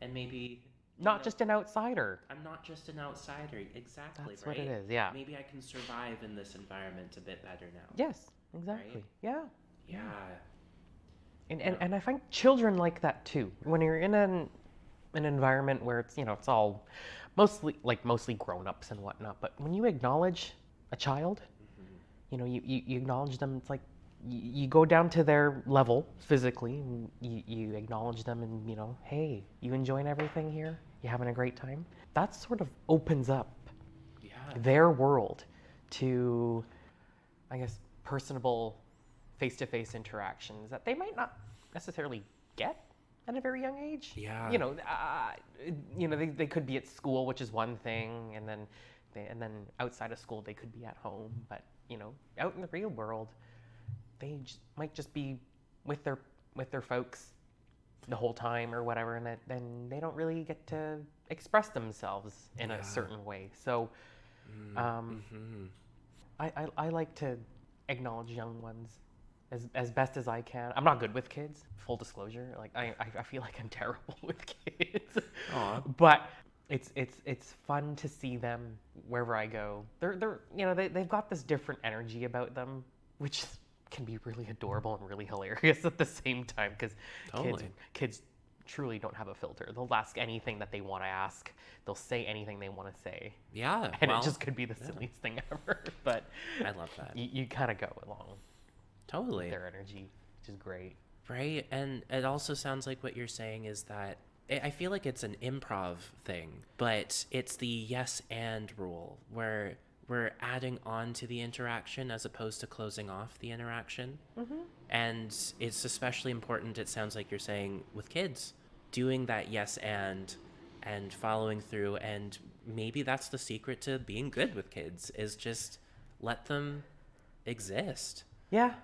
A: And maybe...
B: Not just an outsider.
A: I'm not just an outsider. Exactly,
B: That's
A: right?
B: what it is, yeah.
A: Maybe I can survive in this environment a bit better now.
B: Yes, exactly.
A: Right?
B: Yeah.
A: Yeah.
B: And I find children like that too. When you're in an environment where it's all mostly grown-ups and whatnot, but when you acknowledge a child, you acknowledge them. It's like you go down to their level physically, and you acknowledge them, and hey, you enjoying everything here? You having a great time? That sort of opens up their world to, I guess, personable face-to-face interactions that they might not necessarily get at a very young age.
A: Yeah.
B: They could be at school, which is one thing, and then outside of school they could be at home. But out in the real world, they might just be with their folks the whole time or whatever, and then they don't really get to express themselves in a certain way. So, I like to acknowledge young ones as best as I can. I'm not good with kids, full disclosure. Like I feel like I'm terrible with kids.
A: Aww.
B: But it's fun to see them wherever I go. They've got this different energy about them, which can be really adorable and really hilarious at the same time, because kids truly don't have a filter. They'll ask anything that they want to ask. They'll say anything they want to say.
A: Yeah.
B: And it just could be the silliest thing ever. But
A: I love that.
B: You kind of go along.
A: Totally.
B: With their energy, which is great.
A: Right. And it also sounds like what you're saying is that I feel like it's an improv thing, but it's the yes and rule, where we're adding on to the interaction as opposed to closing off the interaction. Mm-hmm. And it's especially important, it sounds like you're saying, with kids, doing that yes and following through. And maybe that's the secret to being good with kids, is just let them exist.
B: Yeah.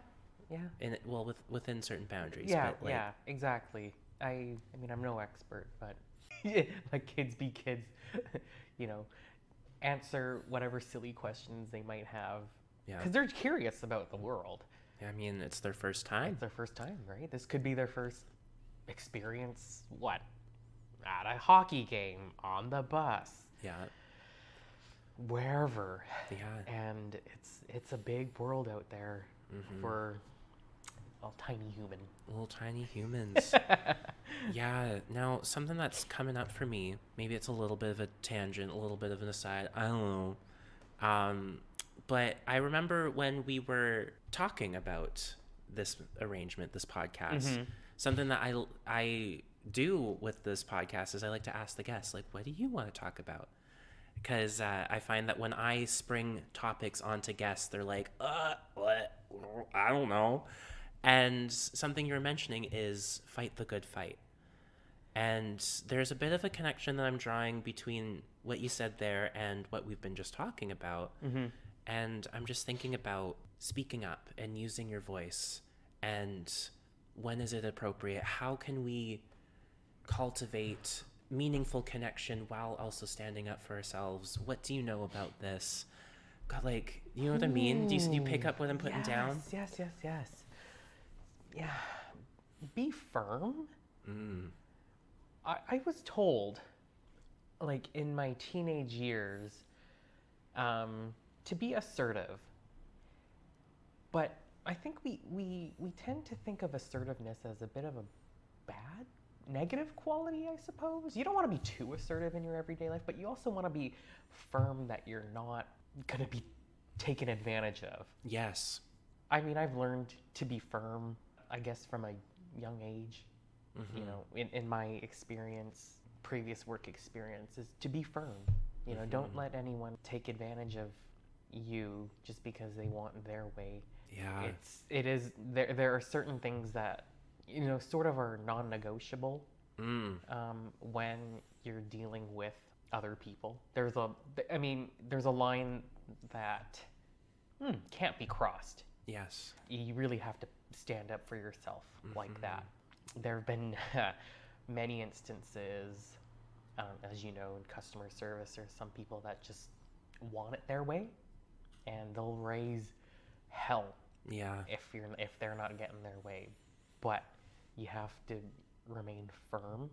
A: Within certain boundaries.
B: Yeah,
A: but
B: yeah, exactly. I mean, I'm no expert, but like, kids be kids. Answer whatever silly questions they might have. Yeah. Because they're curious about the world.
A: I mean, it's their first time.
B: It's their first time, right? This could be their first experience, at a hockey game, on the bus.
A: Yeah.
B: Wherever.
A: Yeah.
B: And it's a big world out there for little tiny humans.
A: Yeah. Now, something that's coming up for me, maybe it's a little bit of a tangent, a little bit of an aside, I don't know. But I remember when we were talking about this arrangement, this podcast, something that I do with this podcast is I like to ask the guests, like, what do you want to talk about? Because I find that when I spring topics onto guests, they're like, what? I don't know. And something you're mentioning is fight the good fight. And there's a bit of a connection that I'm drawing between what you said there and what we've been just talking about. Mm-hmm. And I'm just thinking about speaking up and using your voice. And when is it appropriate? How can we cultivate meaningful connection while also standing up for ourselves? What do you know about this? God, like, you know what I mean? Do you pick up what I'm putting down?
B: Yes. Yeah. Be firm. I was told, like, in my teenage years, to be assertive. But I think we tend to think of assertiveness as a bit of a bad, negative quality, I suppose. You don't want to be too assertive in your everyday life, but you also want to be firm that you're not going to be taken advantage of.
A: Yes.
B: I mean, I've learned to be firm, I guess, from a young age. You know, in my experience, previous work experience, is to be firm. You know, don't let anyone take advantage of you just because they want their way.
A: Yeah.
B: There are certain things that, you know, sort of are non-negotiable when you're dealing with other people. There's a line that can't be crossed.
A: Yes.
B: You really have to stand up for yourself like that. There have been many instances, as you know, in customer service, there's some people that just want it their way, and they'll raise hell if they're not getting their way. But you have to remain firm.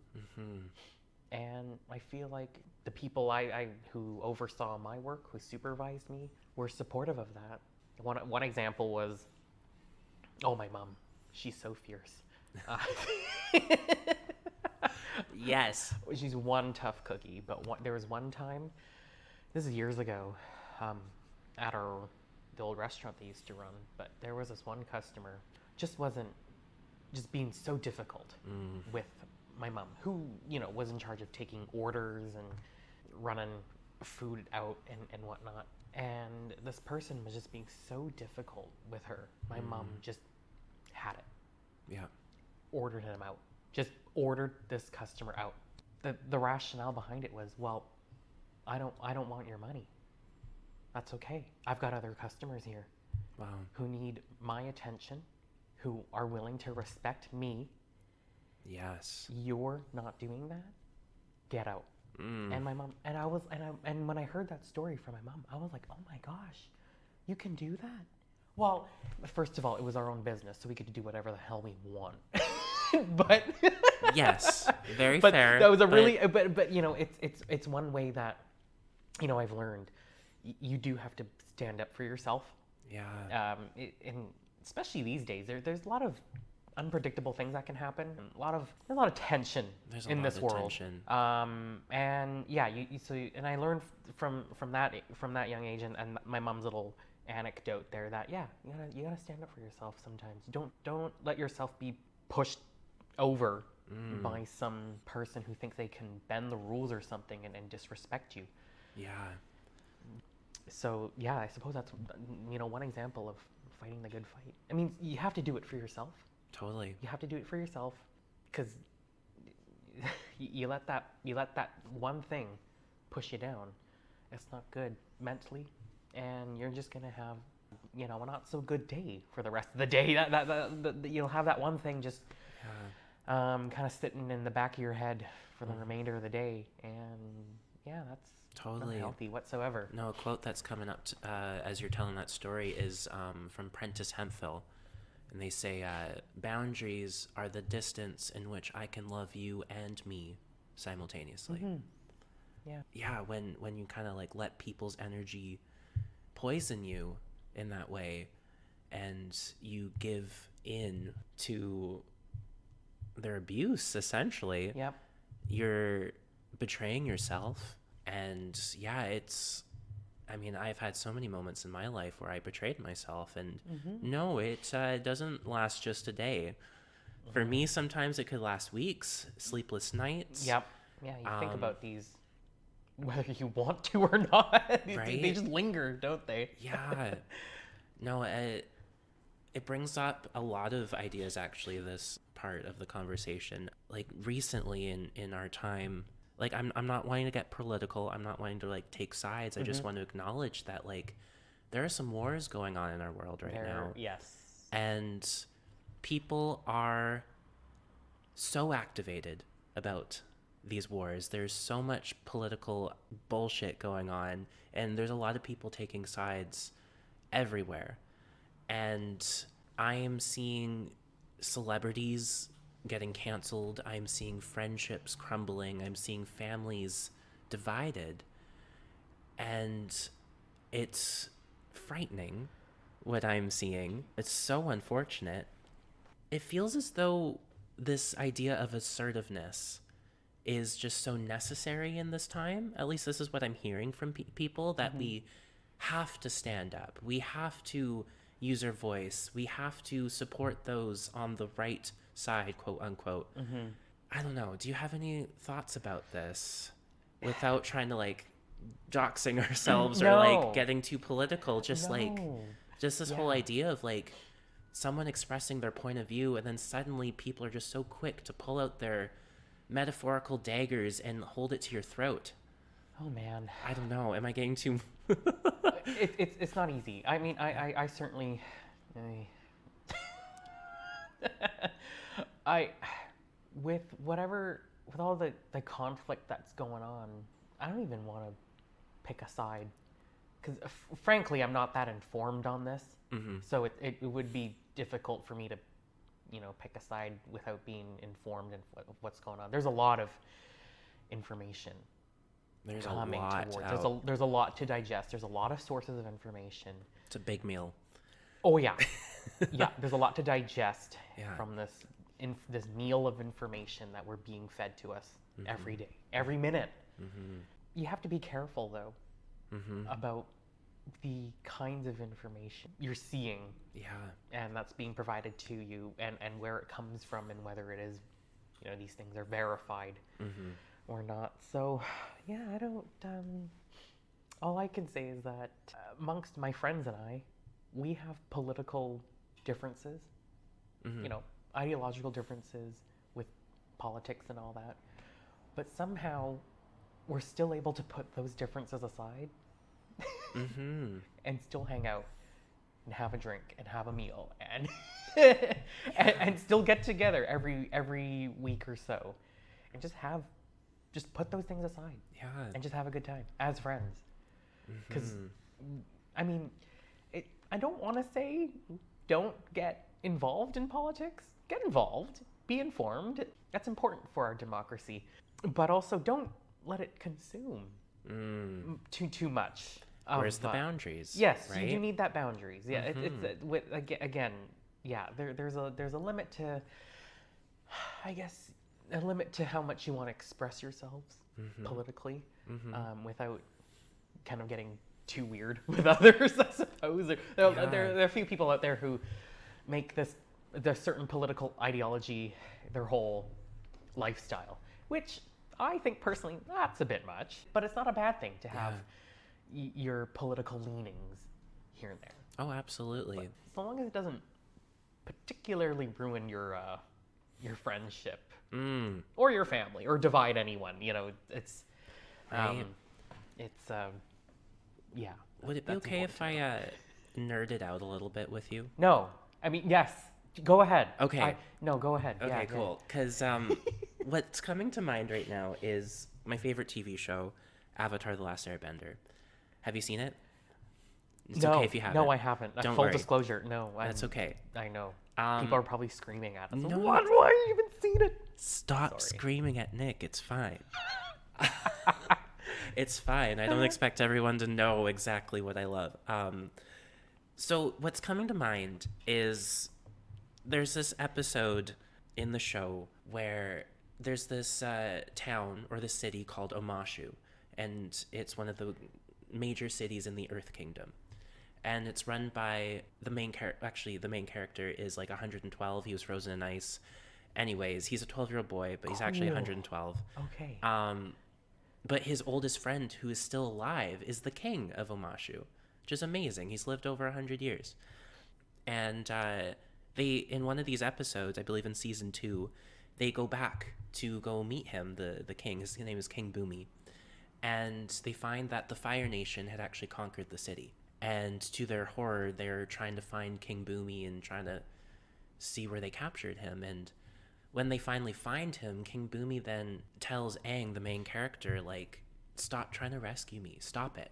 B: And I feel like the people I who oversaw my work, who supervised me, were supportive of that. One example was, my mom. She's so fierce.
A: Yes.
B: She's one tough cookie. But there was one time, this is years ago, at the old restaurant they used to run. But there was this one customer, just being so difficult with my mom, who, you know, was in charge of taking orders and running food out and whatnot. And this person was just being so difficult with her. My mom just had it.
A: Yeah.
B: Ordered him out. Just ordered this customer out. The rationale behind it was, well, I don't want your money. That's okay. I've got other customers here.
A: Wow.
B: Who need my attention, who are willing to respect me.
A: Yes.
B: You're not doing that. Get out. And my mom and when I heard that story from my mom, I was like, oh my gosh, you can do that? Well, first of all, it was our own business, so we could do whatever the hell we want. But
A: yes, very
B: but
A: fair.
B: That was a really but you know, it's one way that, you know, I've learned you do have to stand up for yourself.
A: Yeah.
B: And especially these days, there's a lot of unpredictable things that can happen. And there's a lot of tension in this world. And yeah, and I learned from that young age, and my mom's little anecdote there that you gotta stand up for yourself sometimes. Don't let yourself be pushed over by some person who thinks they can bend the rules or something and disrespect you.
A: Yeah.
B: So yeah, I suppose that's, you know, one example of fighting the good fight. I mean, you have to do it for yourself.
A: Totally.
B: You have to do it for yourself, because you let that one thing push you down. It's not good mentally, and you're just gonna have, you know, a not so good day for the rest of the day. That you'll have that one thing just kind of sitting in the back of your head for the remainder of the day, and yeah, that's
A: totally
B: not healthy whatsoever.
A: No, a quote that's coming up as you're telling that story is from Prentice Hemphill. And they say, boundaries are the distance in which I can love you and me simultaneously. Yeah, when you kind of like let people's energy poison you in that way, and you give in to their abuse, essentially, you're betraying yourself. And yeah, I mean, I've had so many moments in my life where I betrayed myself, and no, it doesn't last just a day. For me, sometimes it could last weeks, sleepless nights.
B: Yep. Yeah, you think about these, whether you want to or not.
A: Right?
B: They just linger, don't they?
A: Yeah. No, it brings up a lot of ideas, actually, this part of the conversation. Like, recently in our time, like, I'm not wanting to get political. I'm not wanting to, like, take sides. I just want to acknowledge that, like, there are some wars going on in our world right now.
B: Yes.
A: And people are so activated about these wars. There's so much political bullshit going on, and there's a lot of people taking sides everywhere. And I am seeing celebrities getting canceled. I'm seeing friendships crumbling. I'm seeing families divided. And it's frightening what I'm seeing. It's so unfortunate. It feels as though this idea of assertiveness is just so necessary in this time. At least this is what I'm hearing from people, that we have to stand up. We have to use our voice. We have to support those on the right side, quote unquote. I don't know. Do you have any thoughts about this without trying to like doxing ourselves or like getting too political? Just this whole idea of like someone expressing their point of view, and then suddenly people are just so quick to pull out their metaphorical daggers and hold it to your throat.
B: Oh man,
A: I don't know. Am I getting too?
B: It's not easy. I mean, I certainly, with all the conflict that's going on, I don't even want to pick a side, because frankly, I'm not that informed on this. So it would be difficult for me to, pick a side without being informed in what's going on. There's a lot of information.
A: There's
B: coming
A: a lot.
B: There's a lot to digest. There's a lot of sources of information.
A: It's a big meal.
B: Oh yeah, yeah. There's a lot to digest from this meal of information that we're being fed to us every day, every minute. You have to be careful though about the kinds of information you're seeing. And that's being provided to you, and where it comes from, and whether it is, these things are verified or not. So, yeah, I don't, all I can say is that amongst my friends and I, we have political differences, ideological differences with politics and all that, but somehow we're still able to put those differences aside and still hang out and have a drink and have a meal and and still get together every week or so and just put those things aside and just have a good time as friends. Because I mean, I don't want to say don't get involved in politics. Get involved, be informed. That's important for our democracy, but also don't let it consume too much.
A: Where's the boundaries?
B: Yes,
A: right?
B: you do need that boundaries. Yeah, again, yeah. There's a limit to, I guess, a limit to how much you want to express yourselves politically, without kind of getting too weird with others. I suppose there are a few people out there who make the certain political ideology their whole lifestyle, which I think personally that's a bit much. But it's not a bad thing to have your political leanings here and there.
A: Oh, absolutely.
B: But so long as it doesn't particularly ruin your friendship or your family or divide anyone, it's yeah.
A: Would it be okay if I nerded out a little bit with you?
B: No, I mean yes. Go ahead.
A: Okay.
B: No, go ahead.
A: Okay, cool. Because what's coming to mind right now is my favorite TV show, Avatar the Last Airbender. Have you seen it? It's okay if you haven't.
B: No, I haven't.
A: Don't
B: Full
A: worry.
B: Disclosure, no.
A: That's okay.
B: I know. People are probably screaming at us.
A: No.
B: Why have you even seen it?
A: Stop screaming at Nick. It's fine. It's fine. I don't expect everyone to know exactly what I love. So what's coming to mind is there's this episode in the show where there's this town or the city called Omashu, and it's one of the major cities in the Earth Kingdom. And it's run by the main character. Actually, the main character is like 112. He was frozen in ice. Anyways, he's a 12-year-old boy, but he's actually 112.
B: Okay.
A: But his oldest friend, who is still alive, is the king of Omashu, which is amazing. He's lived over 100 years. And they, in one of these episodes, I believe in season 2, they go back to go meet him, the king. His name is King Bumi. And they find that the Fire Nation had actually conquered the city. And to their horror, they're trying to find King Bumi and trying to see where they captured him. And when they finally find him, King Boomy then tells Aang, the main character, like, stop trying to rescue me. Stop it.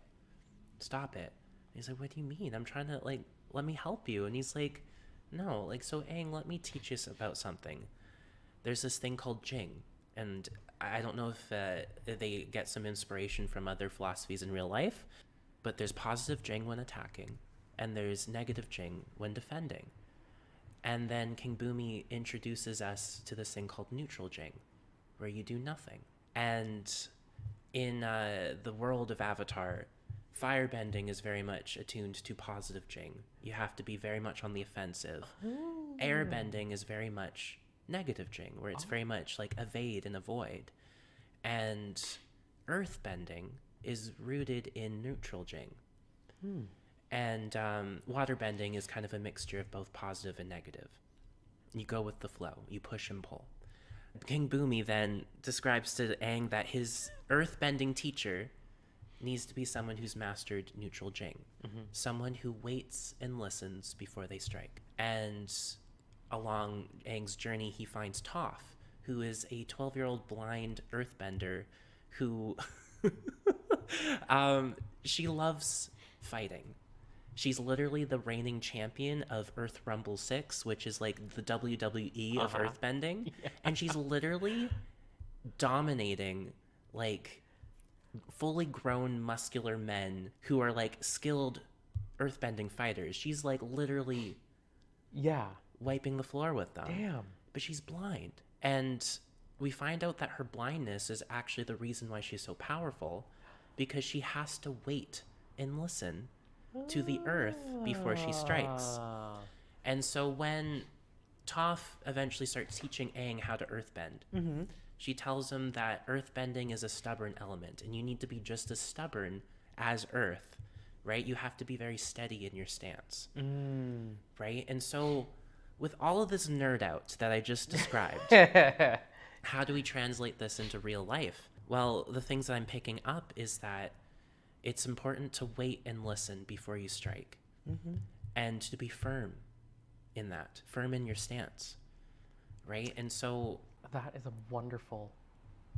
A: Stop it. And he's like, what do you mean? I'm trying to, like, let me help you. And he's like, no, like, so Aang, let me teach you about something. There's this thing called jing. And I don't know if they get some inspiration from other philosophies in real life, but there's positive jing when attacking, and there's negative jing when defending. And then King Boomy introduces us to this thing called neutral jing, where you do nothing. And in the world of Avatar, firebending is very much attuned to positive jing. You have to be very much on the offensive. Airbending is very much negative jing, where it's very much like evade and avoid. And earthbending is rooted in neutral jing. And waterbending is kind of a mixture of both positive and negative. You go with the flow. You push and pull. King Boomy then describes to Aang that his earthbending teacher needs to be someone who's mastered neutral jing. Someone who waits and listens before they strike. And along Aang's journey, he finds Toph, who is a 12-year-old blind earthbender who... she loves fighting. She's literally the reigning champion of Earth Rumble 6, which is like the WWE of earthbending. Yeah. And she's literally dominating like fully grown muscular men who are like skilled earthbending fighters. She's like literally wiping the floor with them.
B: Damn.
A: But she's blind. And we find out that her blindness is actually the reason why she's so powerful, because she has to wait and listen to the earth before she strikes. And so when Toph eventually starts teaching Aang how to earthbend, she tells him that earthbending is a stubborn element, and you need to be just as stubborn as earth, right? You have to be very steady in your stance, right? And so with all of this nerd out that I just described, how do we translate this into real life? Well, the things that I'm picking up is that it's important to wait and listen before you strike, and to be firm in that, firm in your stance, right? And so
B: that is a wonderful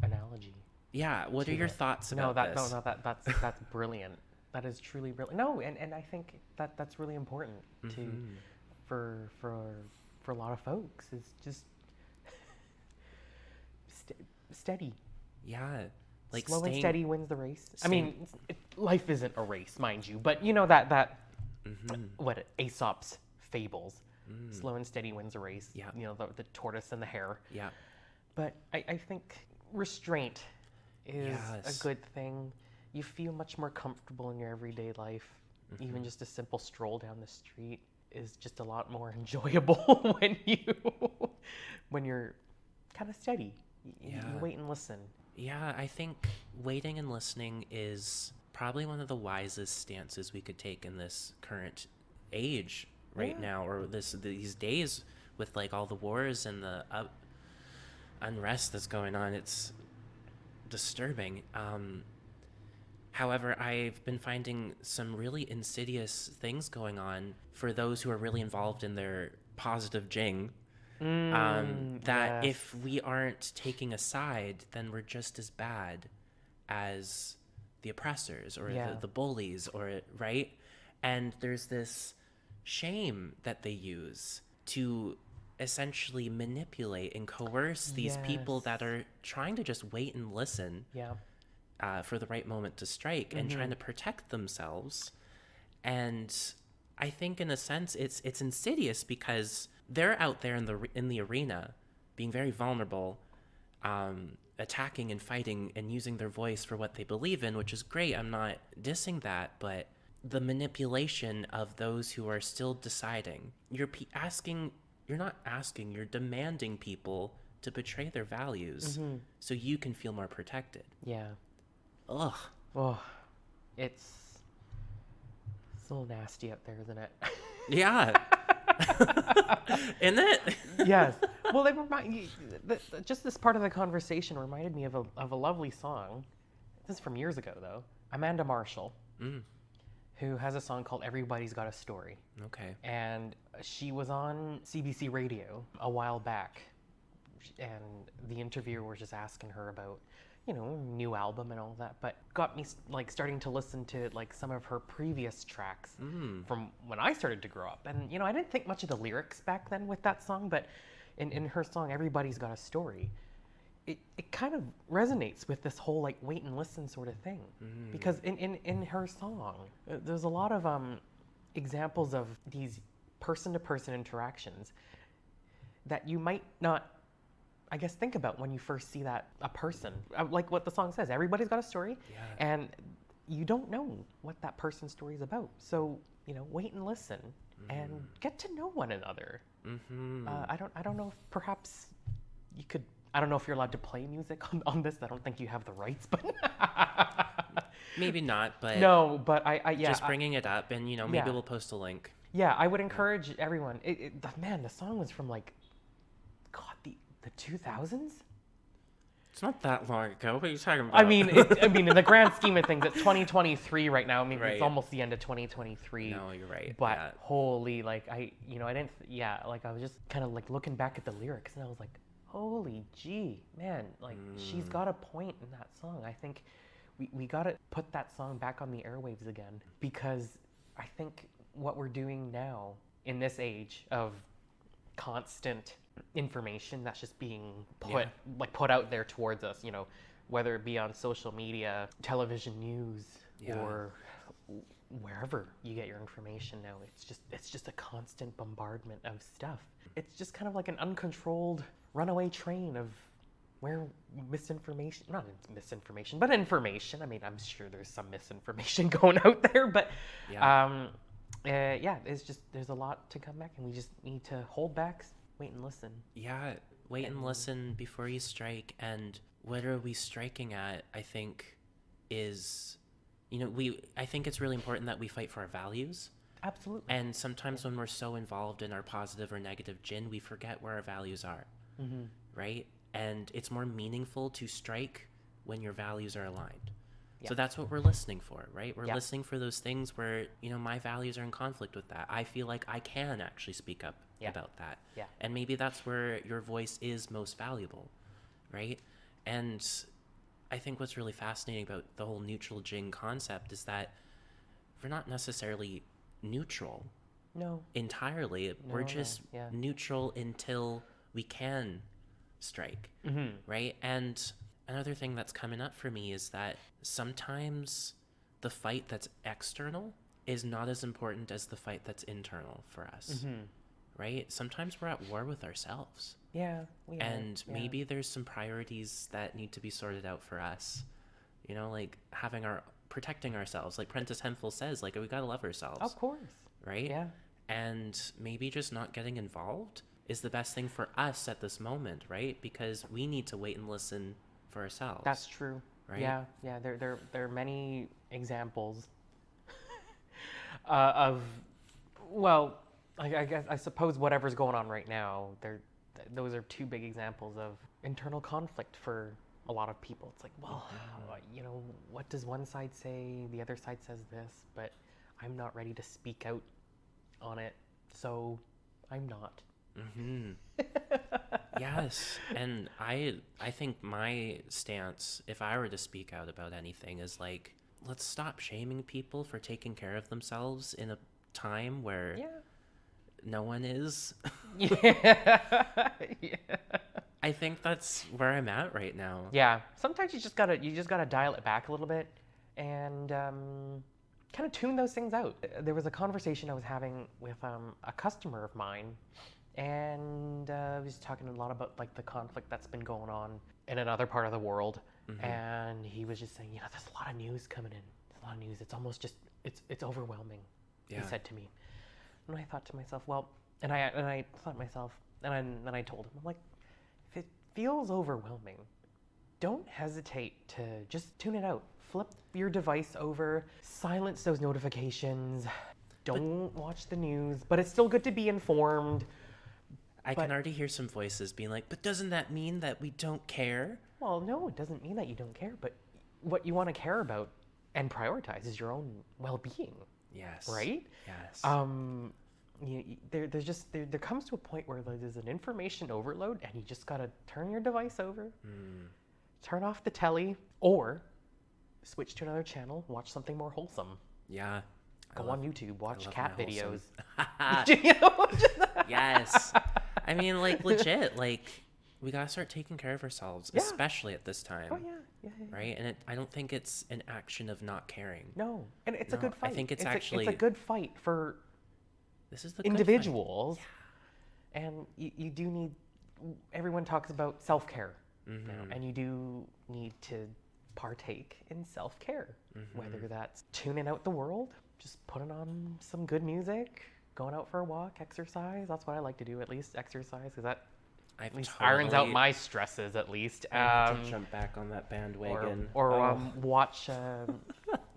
B: analogy.
A: Yeah, what are your thoughts about this?
B: That's brilliant. That is truly brilliant. No, and I think that's really important to for a lot of folks. Is just steady.
A: Yeah. Like
B: slow and steady wins the race. I mean, life isn't a race, mind you, but you know that what Aesop's fables. Slow and steady wins a race.
A: Yeah.
B: You know, the tortoise and the hare.
A: Yeah.
B: But I think restraint is a good thing. You feel much more comfortable in your everyday life. Even just a simple stroll down the street is just a lot more enjoyable when you're kind of steady. You wait and listen.
A: Yeah, I think waiting and listening is probably one of the wisest stances we could take in this current age right now, or these days with like all the wars and the unrest that's going on. It's disturbing. However, I've been finding some really insidious things going on for those who are really involved in their positive jing. That if we aren't taking a side, then we're just as bad as the oppressors or the bullies, or right? And there's this shame that they use to essentially manipulate and coerce these people that are trying to just wait and listen for the right moment to strike and trying to protect themselves. And I think in a sense it's insidious because they're out there in the arena being very vulnerable, attacking and fighting and using their voice for what they believe in, which is great. I'm not dissing that, but the manipulation of those who are still deciding, you're demanding people to betray their values so you can feel more protected.
B: Yeah.
A: Ugh.
B: Oh, it's a little nasty out there, isn't it?
A: Yeah. Isn't it?
B: Yes. Well, they just this part of the conversation reminded me of a lovely song. This is from years ago, though. Amanda Marshall, who has a song called "Everybody's Got a Story."
A: Okay.
B: And she was on CBC Radio a while back, and the interviewer was just asking her about, new album and all that, but got me like starting to listen to like some of her previous tracks from when I started to grow up. And I didn't think much of the lyrics back then with that song, but in her song Everybody's Got a Story, it kind of resonates with this whole like wait and listen sort of thing. Because in her song, there's a lot of examples of these person-to-person interactions that you might not, I guess, think about when you first see a person. Like what the song says, everybody's got a story, and you don't know what that person's story is about. So, wait and listen and get to know one another. I don't know if perhaps you could, I don't know if you're allowed to play music on this. I don't think you have the rights, but
A: maybe not, but
B: no, but I
A: just bringing it up, and maybe we'll post a link.
B: Yeah, I would encourage everyone. Man, the song was from like, God, the 2000s.
A: It's not that long ago. What are you talking about?
B: I mean, in the grand scheme of things, it's 2023 right now. I mean, It's almost the end of 2023.
A: No, you're right.
B: But holy, like I didn't. Yeah, like I was just kind of like looking back at the lyrics, and I was like, holy gee, man, like she's got a point in that song. I think we got to put that song back on the airwaves again, because I think what we're doing now in this age of constant information that's just being put out there towards us, whether it be on social media, television news, or wherever you get your information now, it's just a constant bombardment of stuff. It's just kind of like an uncontrolled runaway train of where not misinformation, but information. I mean, I'm sure there's some misinformation going out there, but it's just, there's a lot to come back, and we just need to hold back, wait and listen.
A: Yeah, wait and listen before you strike. And what are we striking at, I think, is, I think it's really important that we fight for our values.
B: Absolutely.
A: And sometimes when we're so involved in our positive or negative jin, we forget where our values are, right? And it's more meaningful to strike when your values are aligned. So that's what we're listening for, right? We're listening for those things where, my values are in conflict with that. I feel like I can actually speak up about that. Yeah. And maybe that's where your voice is most valuable, right? And I think what's really fascinating about the whole neutral jing concept is that we're not necessarily neutral.
B: No.
A: Entirely.
B: No,
A: we're just neutral until we can strike, right? And another thing that's coming up for me is that sometimes the fight that's external is not as important as the fight that's internal for us, right? Sometimes we're at war with ourselves.
B: Yeah.
A: And maybe there's some priorities that need to be sorted out for us, like protecting ourselves. Like Prentice Hemphill says, like, we gotta love ourselves.
B: Of course.
A: Right?
B: Yeah.
A: And maybe just not getting involved is the best thing for us at this moment, right? Because we need to wait and listen for ourselves.
B: That's true.
A: Right?
B: Yeah. There are many examples of, well, I suppose whatever's going on right now, those are two big examples of internal conflict for a lot of people. It's like, well, what does one side say? The other side says this, but I'm not ready to speak out on it, so I'm not.
A: Yes, and I think my stance, if I were to speak out about anything, is like, let's stop shaming people for taking care of themselves in a time where no one is. I think that's where I'm at right now.
B: Yeah, sometimes you just gotta dial it back a little bit and kind of tune those things out. There was a conversation I was having with a customer of mine, and I was talking a lot about like the conflict that's been going on in another part of the world, and he was just saying, there's a lot of news coming in. There's a lot of news. It's almost just it's overwhelming. Yeah. He said to me, and I thought to myself, well, and I thought to myself, and then I told him, I'm like, if it feels overwhelming, don't hesitate to just tune it out. Flip your device over, silence those notifications, don't watch the news, but it's still good to be informed.
A: I can already hear some voices being like, but doesn't that mean that we don't care?
B: Well, no, it doesn't mean that you don't care, but what you want to care about and prioritize is your own well-being.
A: Yes.
B: Right?
A: Yes.
B: there comes to a point where there's an information overload, and you just gotta turn your device over, turn off the telly, or switch to another channel, watch something more wholesome.
A: Yeah.
B: Go on YouTube, watch cat videos.
A: Yes. I mean, like, legit, like, we gotta start taking care of ourselves, especially at this time.
B: Oh, yeah.
A: Right? And I don't think it's an action of not caring.
B: No, and it's a good fight.
A: I think it's
B: a good fight for
A: this is the
B: individuals. And you do need, everyone talks about self-care, and you do need to partake in self-care, whether that's tuning out the world, just putting on some good music, going out for a walk, exercise. That's what I like to do, at least exercise, because that at least irons out my stresses, at least.
A: I need to jump back on that bandwagon.
B: Or watch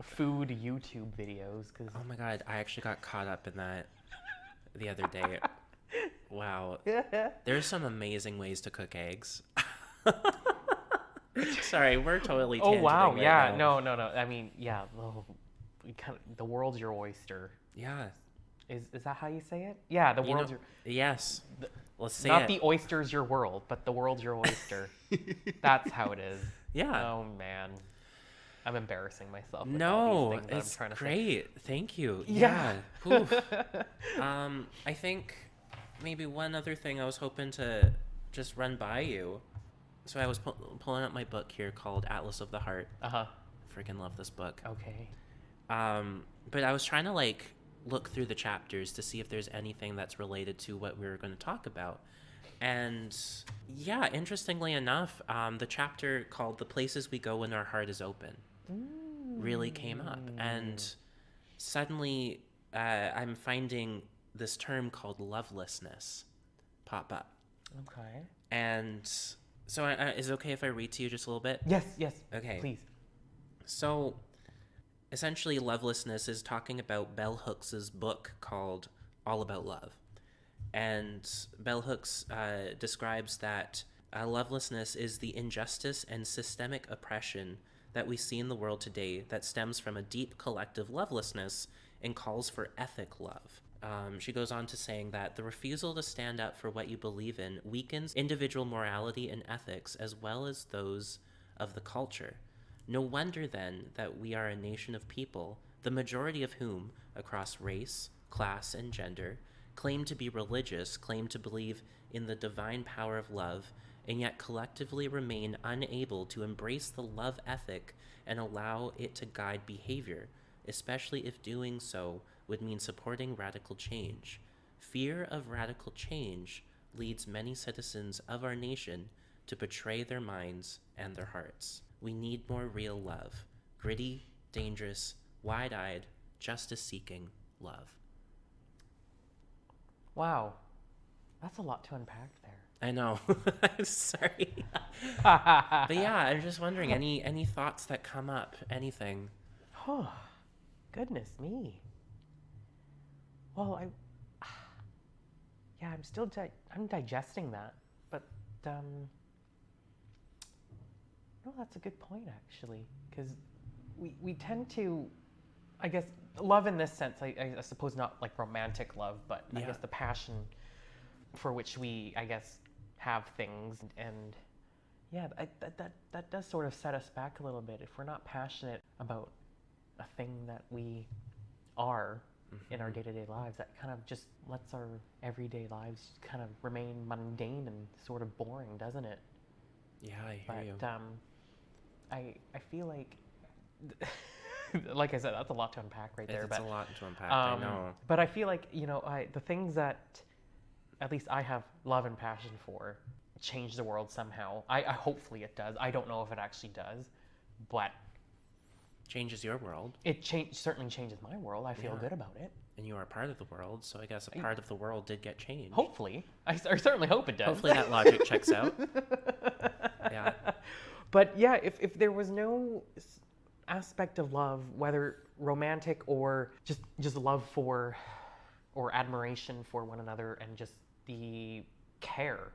B: food YouTube videos.
A: Oh my God, I actually got caught up in that the other day. Wow. There's some amazing ways to cook eggs. Sorry, we're totally tangenting.
B: Oh, wow.
A: Right
B: Yeah.
A: now.
B: No. I mean, yeah. The world's your oyster.
A: Yeah.
B: Is that how you say it? Yeah, the world's your...
A: Yes. Let's say
B: Not the oyster's your world, but the world's your oyster. That's how it is.
A: Yeah.
B: Oh, man. I'm embarrassing myself with
A: No,
B: all these things that
A: it's
B: I'm trying to
A: great.
B: say.
A: Thank you.
B: Yeah.
A: Oof. I think maybe one other thing I was hoping to just run by you. So I was pulling up my book here called Atlas of the Heart.
B: Uh-huh.
A: Freaking love this book.
B: Okay.
A: But I was trying to look through the chapters to see if there's anything that's related to what we were going to talk about. And yeah, interestingly enough, the chapter called The Places We Go When Our Heart Is Open really came up. And suddenly I'm finding this term called lovelessness pop up.
B: Okay.
A: And so is it okay if I read to you just a little bit?
B: Yes.
A: Okay.
B: Please.
A: So essentially, lovelessness is talking about Bell Hooks' book called All About Love. And Bell Hooks describes that lovelessness is the injustice and systemic oppression that we see in the world today that stems from a deep collective lovelessness and calls for ethic love. She goes on to saying that the refusal to stand up for what you believe in weakens individual morality and ethics as well as those of the culture. No wonder, then, that we are a nation of people, the majority of whom, across race, class, and gender, claim to be religious, claim to believe in the divine power of love, and yet collectively remain unable to embrace the love ethic and allow it to guide behavior, especially if doing so would mean supporting radical change. Fear of radical change leads many citizens of our nation to betray their minds and their hearts. We need more real love. Gritty, dangerous, wide-eyed, justice-seeking love.
B: Wow. That's a lot to unpack there.
A: I know. I'm sorry. But yeah, I'm just wondering, any thoughts that come up? Anything?
B: Oh, goodness me. Well, I'm still I'm digesting that, but no, that's a good point actually, because we tend to, I guess, love in this sense. I suppose not like romantic love, but I guess the passion for which we, I guess, have things, and yeah, that does sort of set us back a little bit if we're not passionate about a thing that we are in our day-to-day lives. That kind of just lets our everyday lives kind of remain mundane and sort of boring, doesn't it?
A: Yeah, I hear you.
B: I feel like I said, that's a lot to unpack right there.
A: It's a lot to unpack, I know.
B: But I feel like, the things that at least I have love and passion for change the world somehow. I hopefully it does. I don't know if it actually does, but
A: changes your world.
B: It certainly changes my world. I feel good about it.
A: And you are a part of the world, so I guess a part of the world did get changed.
B: Hopefully. I certainly hope it does.
A: Hopefully that logic checks out. Yeah.
B: But yeah, if there was no aspect of love, whether romantic or just love for or admiration for one another and just the care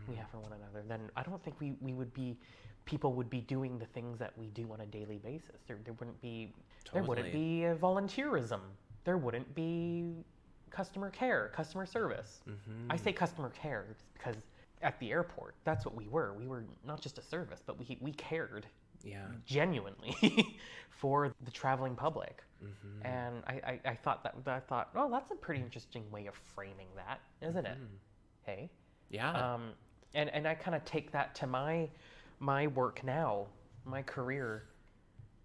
B: we have for one another, then I don't think people would be doing the things that we do on a daily basis. There wouldn't be volunteerism. There wouldn't be customer care, customer service. I say customer care because at the airport, that's what we were. We were not just a service, but we cared genuinely for the traveling public. And I thought, oh, that's a pretty interesting way of framing that, isn't it? Hey?
A: Yeah.
B: And I kind of take that to my work now, my career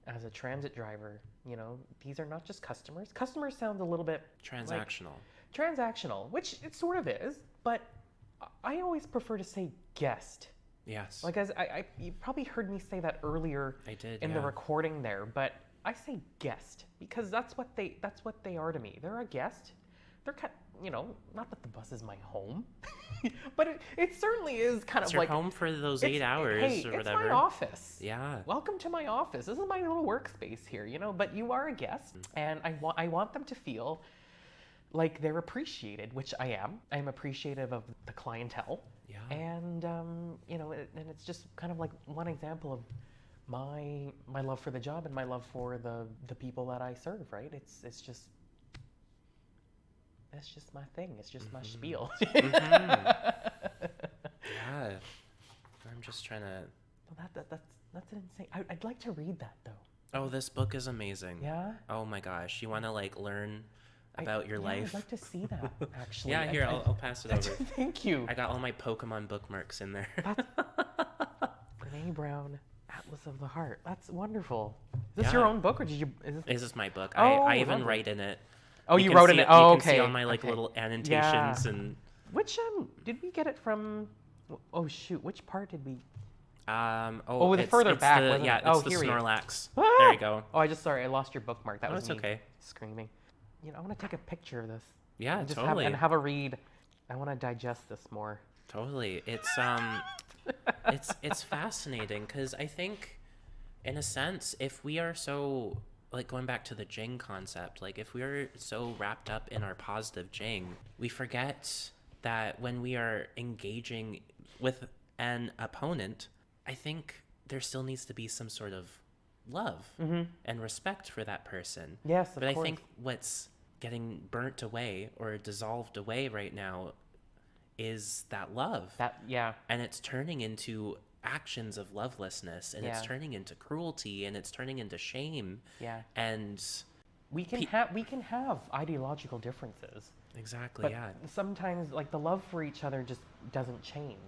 B: as a transit driver. You know, these are not just customers. Customers sound a little bit
A: Transactional.
B: Transactional, which it sort of is, but I always prefer to say guest.
A: Yes.
B: Like, as you probably heard me say that earlier.
A: I did,
B: in the recording there, but I say guest because that's what they are to me. They're a guest. They're not that the bus is my home, but it certainly is kind
A: it's
B: of
A: your
B: like
A: home for those 8 hours or whatever.
B: It's my office.
A: Yeah.
B: Welcome to my office. This is my little workspace here, but you are a guest, and I want them to feel like they're appreciated, which I am. I'm appreciative of the clientele.
A: Yeah.
B: And and it's just kind of like one example of my love for the job and my love for the people that I serve, right? It's just my thing. It's just my spiel.
A: Yeah. I'm just trying to.
B: Well, that's insane. I'd like to read that though.
A: Oh, this book is amazing.
B: Yeah.
A: Oh my gosh, you want to learn about your life?
B: I'd like to see that actually.
A: Yeah, here I'll pass it over.
B: Thank you.
A: I got all my Pokemon bookmarks in there.
B: Brene Brown, Atlas of the Heart. That's wonderful. Is this your own book, or did you?
A: This is my book.
B: Oh,
A: I even write in it.
B: Oh, you wrote in it. Oh, okay.
A: You can see all my little annotations and.
B: Which did we get it from? Oh shoot, which part did we?
A: The
B: further back. Wasn't it?
A: It's the Snorlax. There you go.
B: Oh, I lost your bookmark. That was me
A: okay.
B: Screaming. I want to take a picture of this.
A: Yeah,
B: and
A: totally.
B: Have a read. I want to digest this more.
A: Totally. It's it's fascinating because I think, in a sense, if we are so going back to the jing concept, if we are so wrapped up in our positive jing, we forget that when we are engaging with an opponent, I think there still needs to be some sort of love and respect for that person.
B: Yes, of course.
A: I think what's getting burnt away or dissolved away right now is that love. And it's turning into actions of lovelessness, and it's turning into cruelty, and it's turning into shame.
B: Yeah.
A: And
B: we can have ideological differences.
A: Exactly.
B: But
A: yeah.
B: sometimes the love for each other just doesn't change.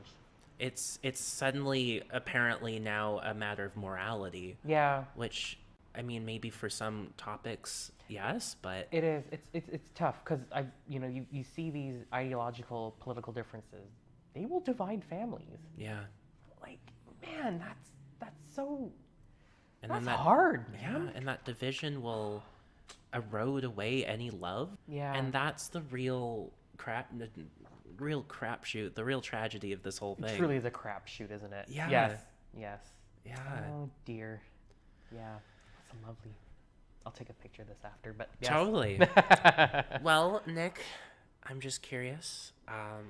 A: It's suddenly apparently now a matter of morality.
B: Yeah.
A: Which, I mean, maybe for some topics, yes, but
B: it is. It's tough because you see these ideological political differences. They will divide families.
A: Yeah.
B: Man, that's so.
A: And
B: that's
A: then
B: hard, man.
A: Yeah, and that division will erode away any love.
B: Yeah.
A: And that's the real crapshoot, the real tragedy of this whole thing.
B: It truly is a crapshoot, isn't it?
A: Yeah.
B: Yes.
A: Yeah.
B: Oh dear. Yeah. That's lovely. I'll take a picture of this after, but yes.
A: Totally. Well, Nick, I'm just curious.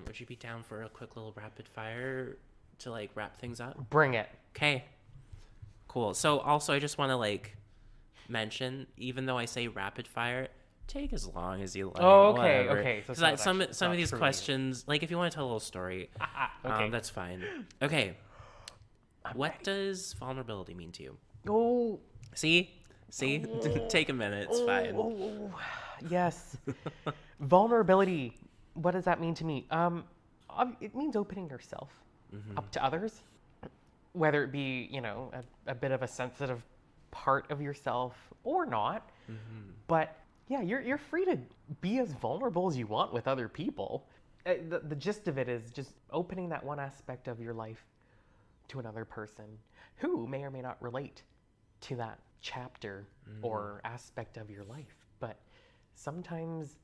A: Would you be down for a quick little rapid fire to wrap things up?
B: Bring it.
A: Okay. Cool. So also I just want to mention, even though I say rapid fire, take as long as you like.
B: Oh, okay,
A: whatever.
B: okay. So
A: because some of these questions, if you want to tell a little story,
B: okay.
A: That's fine. Okay. What does vulnerability mean to you?
B: Oh.
A: See? Take a minute. It's fine.
B: Oh. Yes. Vulnerability. What does that mean to me? It means opening yourself up to others, whether it be a bit of a sensitive part of yourself or not. But yeah, you're free to be as vulnerable as you want with other people. The gist of it is just opening that one aspect of your life to another person who may or may not relate to that chapter or aspect of your life. But sometimes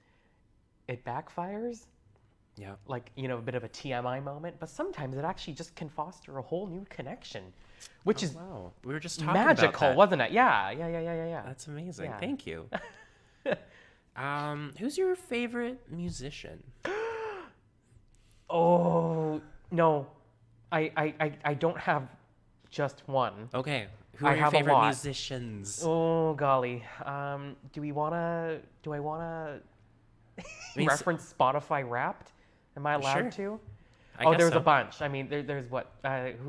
B: it backfires.
A: Yeah.
B: A bit of a TMI moment, but sometimes it actually just can foster a whole new connection, which is
A: wow. We were just talking
B: magical,
A: about that.
B: Wasn't it? Yeah.
A: That's amazing.
B: Yeah.
A: Thank you. Who's your favorite musician?
B: Oh, no. I don't have just one.
A: Okay. Who are your favorite musicians?
B: Oh, golly. Do I want to reference Spotify Wrapped? Am I allowed to?
A: I guess
B: there's
A: so.
B: a bunch. I mean, there's what?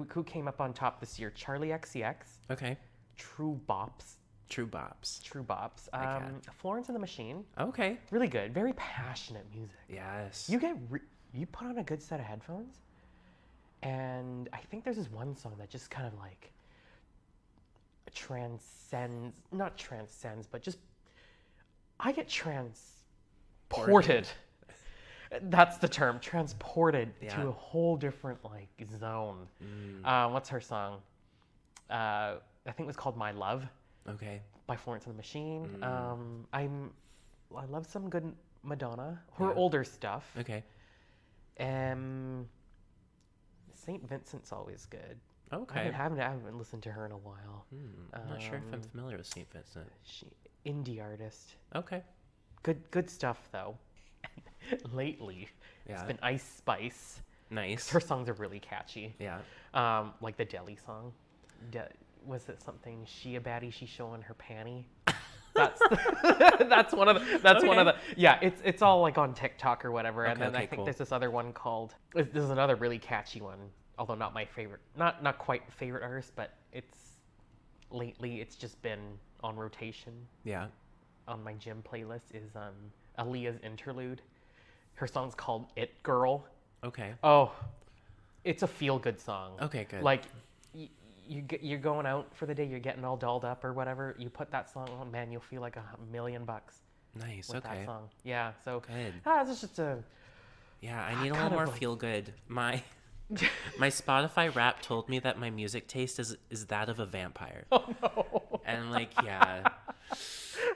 B: Who came up on top this year? Charlie XCX.
A: Okay.
B: True Bops.
A: True Bops.
B: Florence and the Machine.
A: Okay.
B: Really good. Very passionate music.
A: Yes.
B: You put on a good set of headphones, and I think there's this one song that just kind of like not transcends, but just I get transported. That's the term, transported to a whole different like zone. What's her song? I think it was called My Love.
A: Okay.
B: By Florence and the Machine. I love some good Madonna. Her older stuff.
A: Okay.
B: St. Vincent's always good.
A: Okay.
B: I haven't listened to her in a while.
A: I'm not sure if I'm familiar with St. Vincent.
B: Indie artist.
A: Okay.
B: Good stuff though. Lately, it's been Ice Spice.
A: Nice.
B: Her songs are really catchy.
A: Yeah.
B: Like the Deli song. Was it something? She a baddie? She showing her panty. That's one of the. Yeah, it's all like on TikTok or whatever. And then I think there's this other one called. This is another really catchy one. Although not my favorite, not quite favorite artist, but lately it's just been on rotation.
A: Yeah.
B: On my gym playlist is Aaliyah's Interlude. Her song's called It Girl.
A: Okay.
B: Oh, it's a feel-good song.
A: Okay, good.
B: Like, you're going out for the day, you're getting all dolled up or whatever. You put that song on, man, you'll feel like $1,000,000.
A: Nice.
B: With
A: Okay.
B: that song. Yeah. So.
A: Good.
B: It's just a.
A: Yeah, I need a little more feel-good. My Spotify Wrapped told me that my music taste is that of a vampire.
B: Oh no.
A: And like, yeah,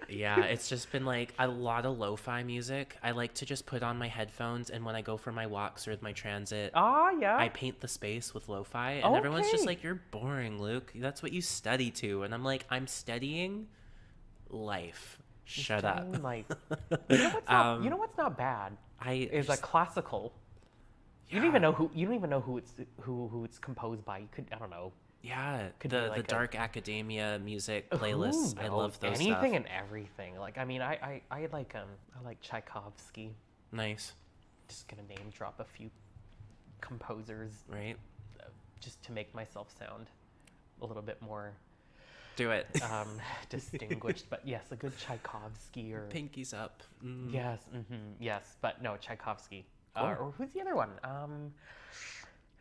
A: it's just been like a lot of lo-fi music. I like to just put on my headphones, and when I go for my walks or with my transit, I paint the space with lo-fi, and everyone's just like, "You're boring, Luke. That's what you study to." And I'm like, "I'm studying life. Shut up."
B: Life. You know what's not bad? Is a classical. You don't even know who it's composed by. You could, I don't know.
A: Yeah, the Dark Academia music playlists. I love those.
B: Anything and everything. Like, I mean, I like Tchaikovsky.
A: Nice.
B: Just gonna name drop a few composers.
A: Right.
B: Just to make myself sound a little bit more.
A: Do it.
B: Distinguished, but yes, a good Tchaikovsky or.
A: Pinkies up.
B: Yes. Yes, but no, Tchaikovsky.
A: Cool.
B: Or who's the other one?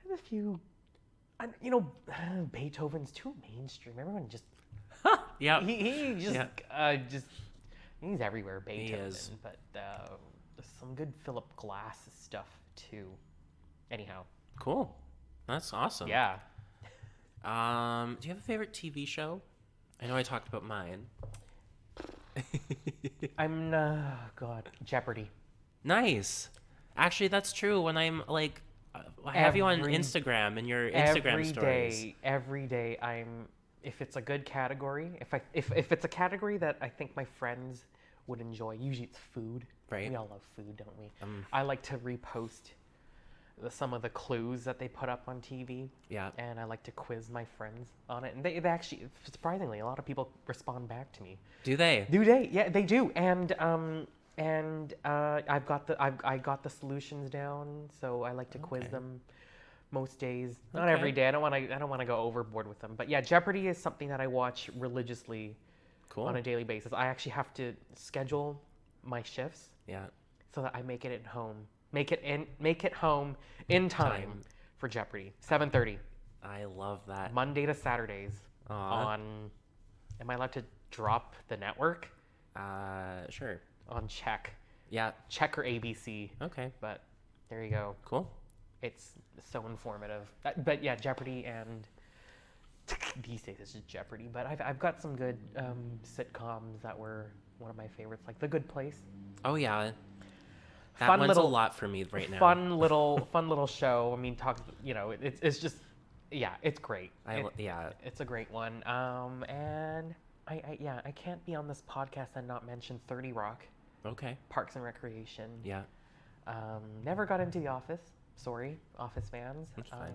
B: There's a few. Beethoven's too mainstream. Everyone just.
A: Yeah.
B: He just he's everywhere. Beethoven. He is. But there's some good Philip Glass stuff too. Anyhow.
A: Cool. That's awesome.
B: Yeah.
A: Do you have a favorite TV show? I know I talked about mine.
B: Jeopardy.
A: Nice. Actually, that's true. When I'm like, I have you on Instagram and your Instagram stories.
B: Every day, if it's a good category, if it's a category that I think my friends would enjoy, usually it's food.
A: Right.
B: We all love food, don't we? I like to repost some of the clues that they put up on TV. Yeah. And I like to quiz my friends on it. And they actually, surprisingly, a lot of people respond back to me.
A: Do they?
B: Yeah, they do. And I got the solutions down, so I like to quiz them most days. Not every day. I don't want to go overboard with them. But yeah, Jeopardy is something that I watch religiously on a daily basis. I actually have to schedule my shifts. Yeah. So that I make it at home. Make it home in time for Jeopardy. 7:30.
A: I love that.
B: Monday to Saturdays. On. Am I allowed to drop the network?
A: Sure.
B: On Check.
A: Yeah.
B: Check or ABC.
A: Okay.
B: But there you go.
A: Cool.
B: It's so informative. But yeah, Jeopardy, and these days it's just Jeopardy. But I've got some good sitcoms that were one of my favorites, like The Good Place. Oh yeah. That one's a lot for me right now. Fun little show. I mean, it's just, yeah, it's great. It's a great one. And I can't be on this podcast and not mention 30 Rock. Okay. Parks and Recreation. Yeah. Never got into The Office. Sorry, Office fans.
A: That's fine.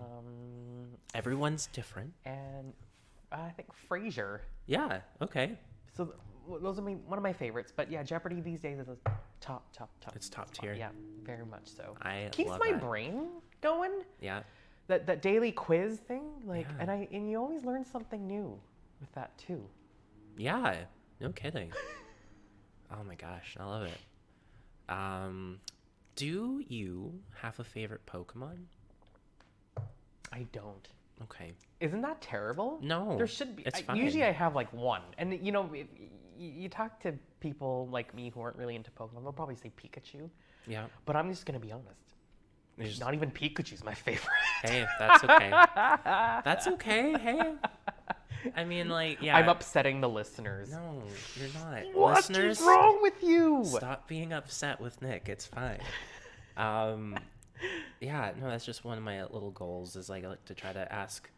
A: Everyone's different.
B: And I think Frasier.
A: Yeah. Okay.
B: So those are one of my favorites. But yeah, Jeopardy these days Top.
A: It's top
B: spot.
A: tier.
B: Yeah, very much so.
A: I
B: Keeps
A: love
B: my
A: that.
B: brain going.
A: Yeah.
B: That daily quiz thing, like,
A: Yeah.
B: and you always learn something new with that too.
A: Yeah. No kidding. Oh my gosh, I love it. Do you have a favorite Pokemon?
B: I don't.
A: Okay.
B: Isn't that terrible?
A: No,
B: There should be.
A: it's fine.
B: Usually I have like one. And if you talk to people like me who aren't really into Pokemon, they'll probably say Pikachu.
A: Yeah.
B: But I'm just going to be honest.
A: There's-
B: Not even Pikachu's my favorite.
A: Hey, that's okay. That's okay. Hey. I mean, like, yeah.
B: I'm upsetting the listeners.
A: No, you're not.
B: What
A: Listeners,
B: is wrong with you?
A: stop being upset with Nick. It's fine. Yeah, no, that's just one of my little goals is like I like to try to ask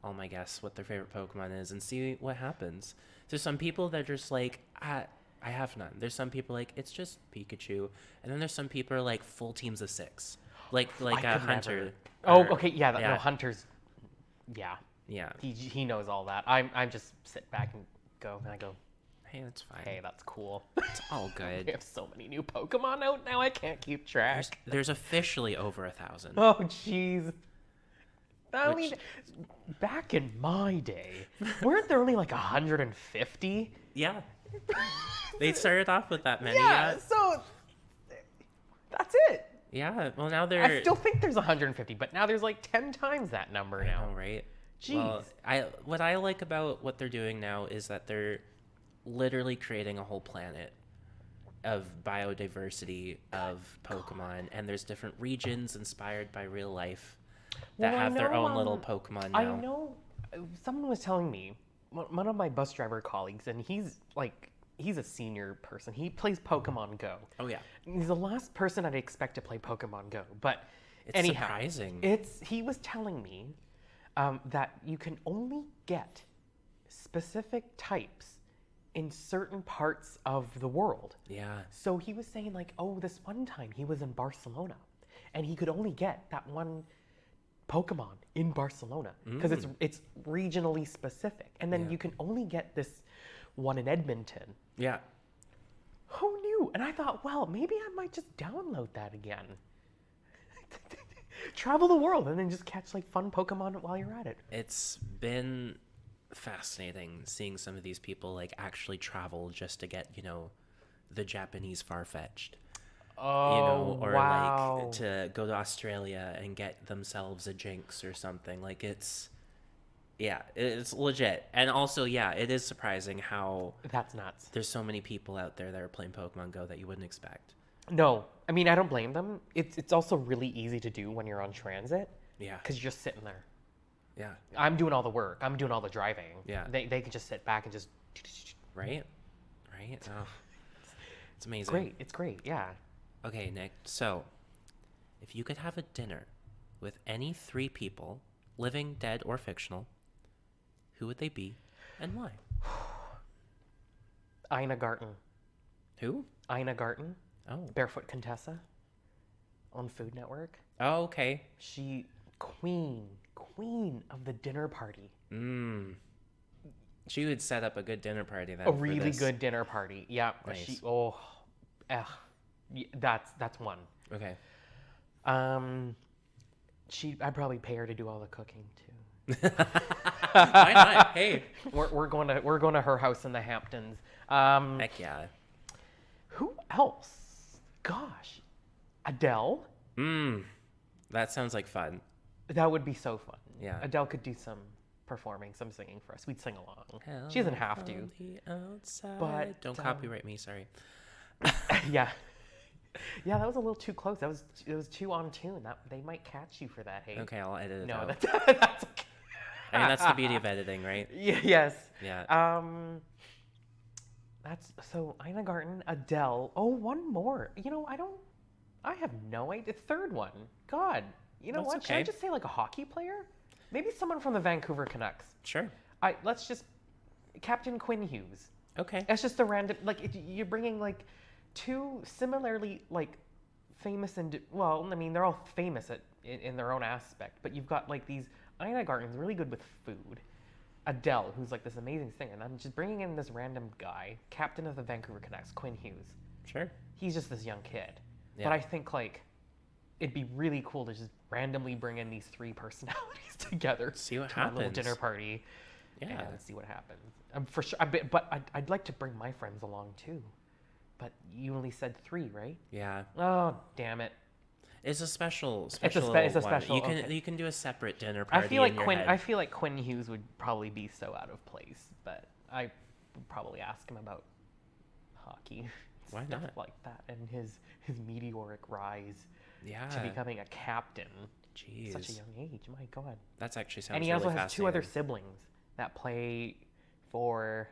A: all my guests what their favorite Pokemon is and see what happens. There's some people that are just like, I have none. There's some people like, it's just Pikachu. And then there's some people are like full teams of 6. Like a Hunter.
B: Never. Oh,
A: or-
B: okay, yeah, no, Hunter's, yeah.
A: Yeah.
B: He knows all that. I'm just sit back and go, and I go,
A: Hey, that's fine.
B: hey, that's cool.
A: It's all
B: We
A: good.
B: have so many new Pokemon out now, I can't keep track.
A: There's officially over 1,000.
B: Oh, jeez. I
A: Which-
B: mean, back in my day, weren't there only like 150?
A: Yeah. They started off with that many.
B: Yeah, so that's it.
A: Yeah. Well, now they're.
B: I still think there's 150, but now there's like 10 times that number now.
A: I know, right?
B: Jeez.
A: Well, what I like about what they're doing now is that they're literally creating a whole planet of biodiversity of Pokemon, and there's different regions inspired by real life that
B: Well, I
A: have their
B: know,
A: own little Pokemon now.
B: I know someone was telling me, one of my bus driver colleagues, and he's a senior person. He plays Pokemon Go.
A: Oh yeah,
B: He's the last person I'd expect to play Pokemon Go. But
A: it's
B: anyhow,
A: surprising.
B: he was telling me that you can only get specific types in certain parts of the world.
A: Yeah.
B: So he was saying like, oh, this one time he was in Barcelona, and he could only get that one Pokemon in Barcelona because it's regionally specific, and then
A: Yeah.
B: you can only get this one in Edmonton.
A: Yeah.
B: Who knew? And I thought, well, maybe I might just download that again. Travel the world and then just catch like fun Pokemon while you're at it.
A: It's been fascinating seeing some of these people like actually travel just to get, the Japanese Farfetch'd.
B: Oh,
A: Or
B: wow.
A: like to go to Australia and get themselves a Jinx or something. Like it's legit. And also, yeah, it is surprising how
B: That's nuts.
A: there's so many people out there that are playing Pokemon Go that you wouldn't expect.
B: No, I mean, I don't blame them. It's also really easy to do when you're on transit
A: Yeah.
B: because you're just sitting there.
A: Yeah.
B: I'm doing all the work. I'm doing all the driving.
A: Yeah.
B: They can just sit back and just.
A: Right? Right? Oh, it's amazing.
B: Great. It's great. Yeah.
A: Okay, Nick. So, if you could have a dinner with any 3 people, living, dead, or fictional, who would they be and why?
B: Ina Garten.
A: Who?
B: Ina Garten.
A: Oh.
B: Barefoot Contessa. On Food Network.
A: Oh, okay.
B: She queen of the dinner party.
A: She would set up a good dinner party then.
B: A
A: for
B: really
A: this.
B: good dinner party. Yeah.
A: Nice.
B: That's one.
A: Okay.
B: I'd probably pay her to do all the cooking too.
A: Why not? Hey.
B: We're going to her house in the Hamptons.
A: Heck yeah.
B: Who else? Gosh, Adele.
A: That sounds like fun.
B: That would be so fun.
A: Yeah.
B: Adele could do some performing, some singing for us. We'd sing along. She doesn't have to.
A: On the outside.
B: But,
A: Don't copyright me. Sorry.
B: Yeah. Yeah, that was a little too close. It was too on tune. They might catch you for that. Hey.
A: Okay, I'll edit it
B: No,
A: out.
B: that's okay.
A: I mean, that's the beauty of editing, right?
B: Yes.
A: Yeah.
B: That's so Ina Garten, Adele. Oh, one more. I have no idea. Third one. God. You know
A: That's
B: what? Should I
A: okay.
B: just say like a hockey player? Maybe someone from the Vancouver Canucks.
A: Sure.
B: Let's just Captain Quinn Hughes.
A: Okay.
B: That's just a random you're bringing like 2 similarly like famous and well, I mean they're all famous in their own aspect, but you've got like these Ina Garten's really good with food. Adele, who's like this amazing singer, and I'm just bringing in this random guy, captain of the Vancouver Canucks, Quinn Hughes.
A: Sure.
B: He's just this young kid.
A: Yeah.
B: But I think like it'd be really cool to just randomly bring in these 3 personalities together
A: See what
B: to
A: happens.
B: a little dinner party.
A: Yeah.
B: And see what happens. For sure. But I'd like to bring my friends along too. But you only said 3, right?
A: Yeah.
B: Oh, damn it.
A: It's a special
B: It's a
A: one.
B: special.
A: You can do a separate dinner party.
B: I feel like
A: in your
B: Quinn.
A: head.
B: I feel like Quinn Hughes would probably be so out of place, but I would probably ask him about hockey,
A: Why
B: stuff
A: not?
B: like that, and his meteoric rise
A: Yeah.
B: to becoming a captain.
A: Jeez.
B: Such a young age. My God.
A: That's actually sounds
B: And he
A: really
B: also has 2 other
A: fascinating.
B: siblings that play for.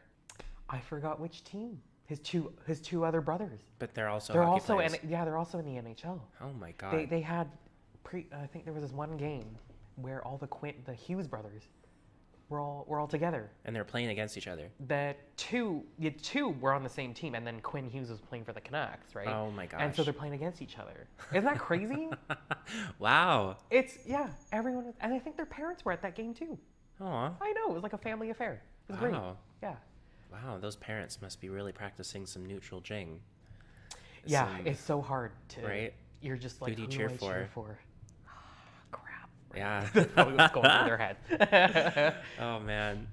B: I forgot which team. His two other brothers.
A: But they're also
B: They're
A: hockey
B: also
A: players.
B: they're also in the NHL.
A: Oh my God.
B: They had I think there was this one game where all the Hughes brothers were all together.
A: And they're playing against each other.
B: The two were on the same team, and then Quinn Hughes was playing for the Canucks, right?
A: Oh my gosh.
B: And so they're playing against each other. Isn't that crazy?
A: Wow.
B: It's everyone, and I think their parents were at that game too.
A: Aw.
B: I know, it was like a family affair. It was great.
A: Wow.
B: Yeah.
A: Wow, those parents must be really practicing some neutral jing.
B: Yeah,
A: Some-
B: it's so hard to.
A: Right?
B: You're just like,
A: Who do you
B: who
A: cheer
B: do I
A: for?
B: cheer for? Crap.
A: Yeah.
B: That's probably what's going through their head.
A: Oh man.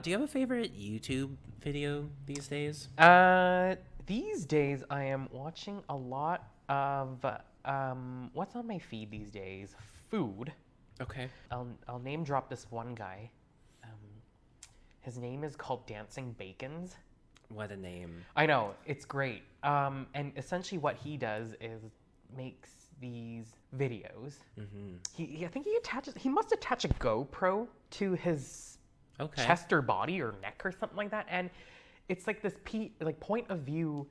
A: Do you have a favorite YouTube video these days?
B: These days I am watching a lot of what's on my feed these days? Food.
A: Okay.
B: I'll name drop this one guy. His name is called Dancing Bacons.
A: What a name.
B: I know, it's great. And essentially what he does is makes these videos.
A: Mm-hmm.
B: I think he must attach a GoPro to his
A: Okay.
B: chest or body or neck or something like that, and it's like this point of view.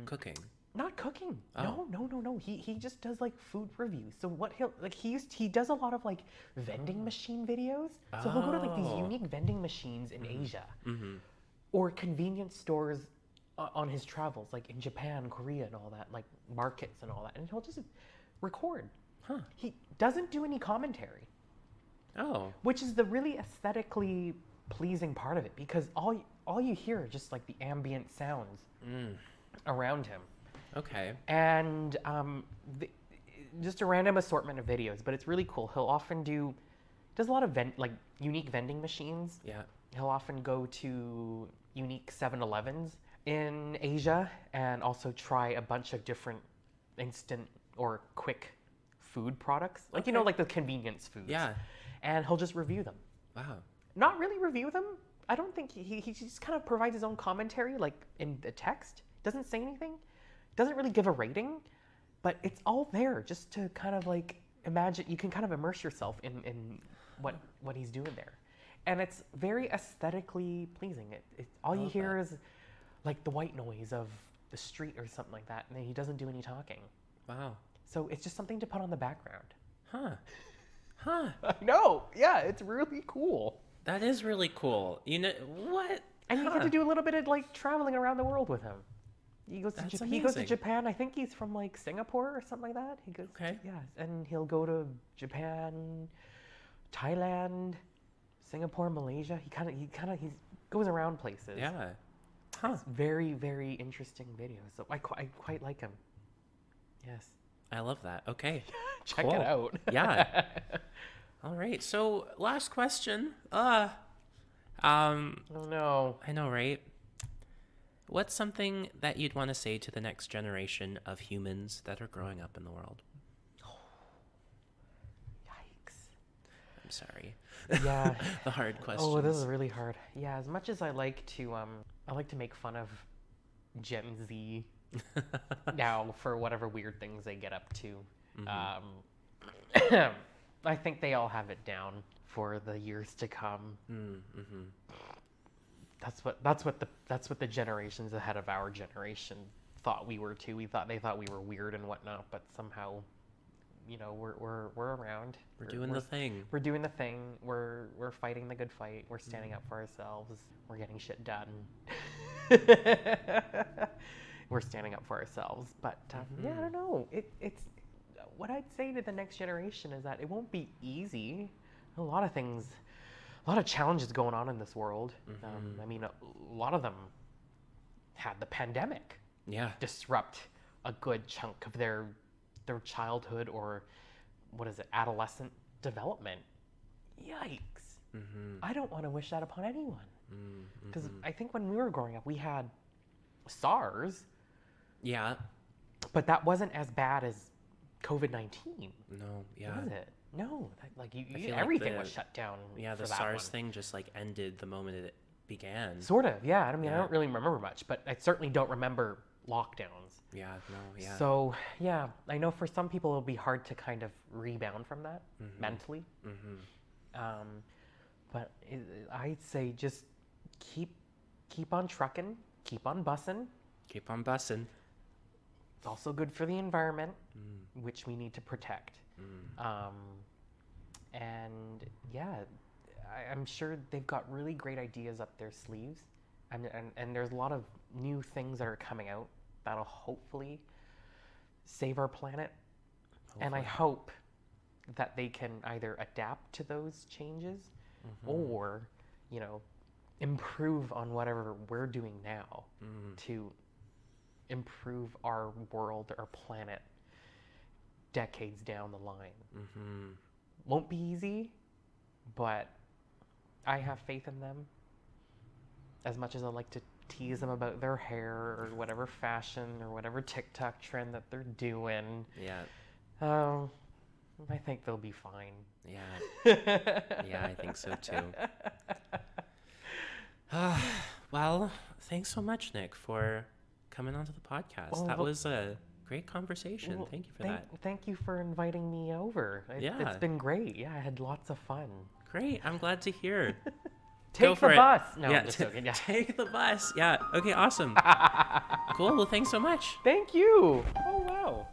A: Cooking.
B: Not cooking.
A: Oh.
B: No. He just does like food reviews. So what he does a lot of like vending machine videos. So he'll go to like these
A: Oh.
B: unique vending machines in Asia
A: Mm-hmm.
B: or convenience stores on his travels, like in Japan, Korea, and all that, like markets and all that, and he'll just record.
A: Huh.
B: He doesn't do any commentary,
A: Oh.
B: which is the really aesthetically pleasing part of it, because all you hear are just like the ambient sounds around him.
A: Okay.
B: And just a random assortment of videos, but it's really cool. He'll often does a lot of unique vending machines.
A: Yeah.
B: He'll often go to unique 7-Elevens in Asia and also try a bunch of different instant or quick food products, like
A: Okay.
B: like the convenience foods.
A: Yeah.
B: And he'll just review them.
A: Wow.
B: Not really review them. I don't think he just kind of provides his own commentary, like in the text. Doesn't say anything. Doesn't really give a rating, but it's all there just to kind of like imagine. You can kind of immerse yourself in what he's doing there, and it's very aesthetically pleasing. All you
A: love
B: hear
A: that.
B: is like the white noise of the street or something like that, and then he doesn't do any talking.
A: Wow.
B: So it's just something to put on the background.
A: Huh. Huh.
B: I know. Yeah, it's really cool.
A: That is really cool. You know what?
B: And you
A: Huh.
B: get to do a little bit of like traveling around the world with him. He goes to
A: That's
B: he goes to
A: amazing.
B: Japan. I think he's from like Singapore or something like that. He goes
A: Okay.
B: yeah, and he'll go to Japan, Thailand, Singapore, Malaysia. He goes around places.
A: Yeah. Huh.
B: It's very, very interesting videos. So I quite like him. Yes.
A: I love that. Okay.
B: Check
A: Cool.
B: it out.
A: Yeah. All right. So last question.
B: Oh no.
A: I know, right? What's something that you'd want to say to the next generation of humans that are growing up in the world?
B: Yikes.
A: I'm sorry.
B: Yeah.
A: The hard questions.
B: Oh, this is really hard. Yeah, as much as I like to make fun of Gen Z now for whatever weird things they get up to. I think they all have it down for the years to come.
A: Mm-hmm.
B: That's what the generations ahead of our generation thought we were too. They thought we were weird and whatnot, but somehow, we're around.
A: We're doing the thing.
B: We're doing the thing. We're fighting the good fight. We're standing up for ourselves. We're getting shit done. We're standing up for ourselves. But yeah, I don't know. It's what I'd say to the next generation is that it won't be easy. A lot of things, a lot of challenges going on in this world. I mean, a lot of them had the pandemic. disrupt a good chunk of their childhood or adolescent development. Yikes. I don't want to wish that upon anyone. Because I think when we were growing up, we had SARS.
A: Yeah.
B: But that wasn't as bad as COVID-19.
A: No, yeah.
B: Was it? No. Everything was shut down.
A: Yeah, the SARS thing just like ended the moment it began.
B: Sort of, yeah. I mean, I don't really remember much, but I certainly don't remember lockdowns.
A: Yeah, no, yeah.
B: So, yeah, I know for some people it'll be hard to kind of rebound from that mentally. But I'd say just keep on trucking, keep on bussing.
A: Keep on bussing.
B: It's also good for the environment, which we need to protect. And yeah, I'm sure they've got really great ideas up their sleeves. And there's a lot of new things that are coming out that'll hopefully save our planet. Hopefully. And I hope that they can either adapt to those changes or, improve on whatever we're doing now to improve our world, our planet, decades down the line. Won't be easy, but I have faith in them. As much as I like to tease them about their hair or whatever fashion or whatever TikTok trend that they're doing.
A: Yeah.
B: I think they'll be fine.
A: Yeah. Yeah, I think so too. Well, thanks so much, Nick, for coming onto the podcast. That was a great conversation. Thank you for that.
B: Thank you for inviting me over. It's been great. Yeah, I had lots of fun.
A: Great. I'm glad to hear.
B: Take the bus. No,
A: yeah,
B: I'm just joking. Yeah.
A: Take the bus. Yeah. Okay, awesome. Cool. Well, thanks so much.
B: Thank you. Oh, wow.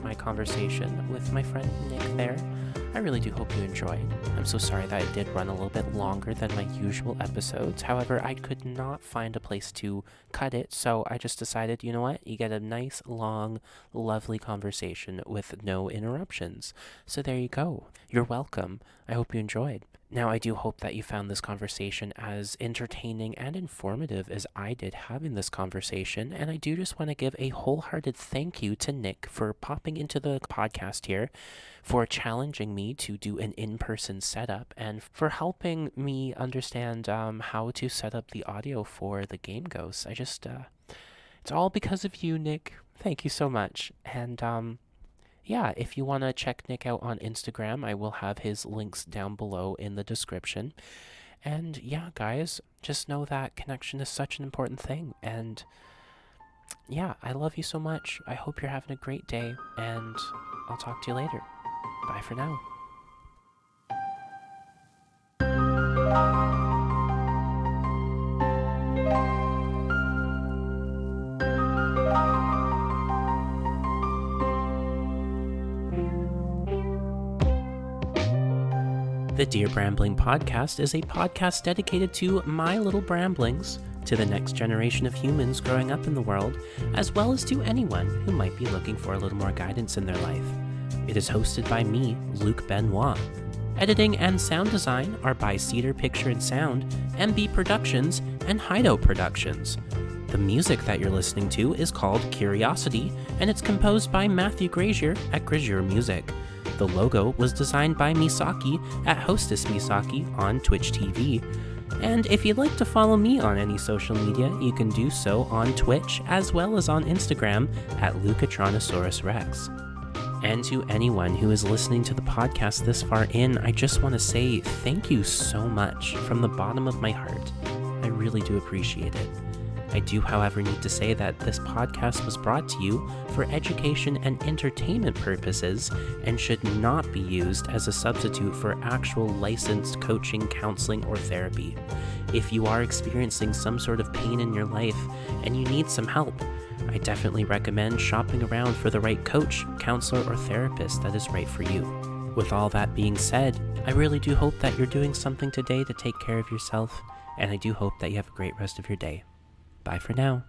A: My conversation with my friend Nick there. I really do hope you enjoyed. I'm so sorry that it did run a little bit longer than my usual episodes. However, I could not find a place to cut it, so I just decided, you know what? You get a nice, long, lovely conversation with no interruptions. So there you go. You're welcome. I hope you enjoyed. Now, I do hope that you found this conversation as entertaining and informative as I did having this conversation, and I do just want to give a wholehearted thank you to Nick for popping into the podcast here, for challenging me to do an in-person setup, and for helping me understand how to set up the audio for the Game Ghosts. It's all because of you, Nick. Thank you so much. And yeah, if you want to check Nick out on Instagram, I will have his links down below in the description. And yeah, guys, just know that connection is such an important thing. And yeah, I love you so much. I hope you're having a great day, and I'll talk to you later. Bye for now. The Dear Brambling Podcast is a podcast dedicated to my little bramblings, to the next generation of humans growing up in the world, as well as to anyone who might be looking for a little more guidance in their life. It is hosted by me, Luke Benoit. Editing and sound design are by Cedar Picture and Sound, MB Productions, and Hideout Productions. The music that you're listening to is called Curiosity, and it's composed by Matthew Grazier at Grazier Music. The logo was designed by Misaki at HostessMisaki on Twitch TV. And if you'd like to follow me on any social media, you can do so on Twitch as well as on Instagram at Lucatronosaurus Rex. And to anyone who is listening to the podcast this far in, I just want to say thank you so much from the bottom of my heart. I really do appreciate it. I do, however, need to say that this podcast was brought to you for education and entertainment purposes and should not be used as a substitute for actual licensed coaching, counseling, or therapy. If you are experiencing some sort of pain in your life and you need some help, I definitely recommend shopping around for the right coach, counselor, or therapist that is right for you. with all that being said, I really do hope that you're doing something today to take care of yourself, and I do hope that you have a great rest of your day. Bye for now.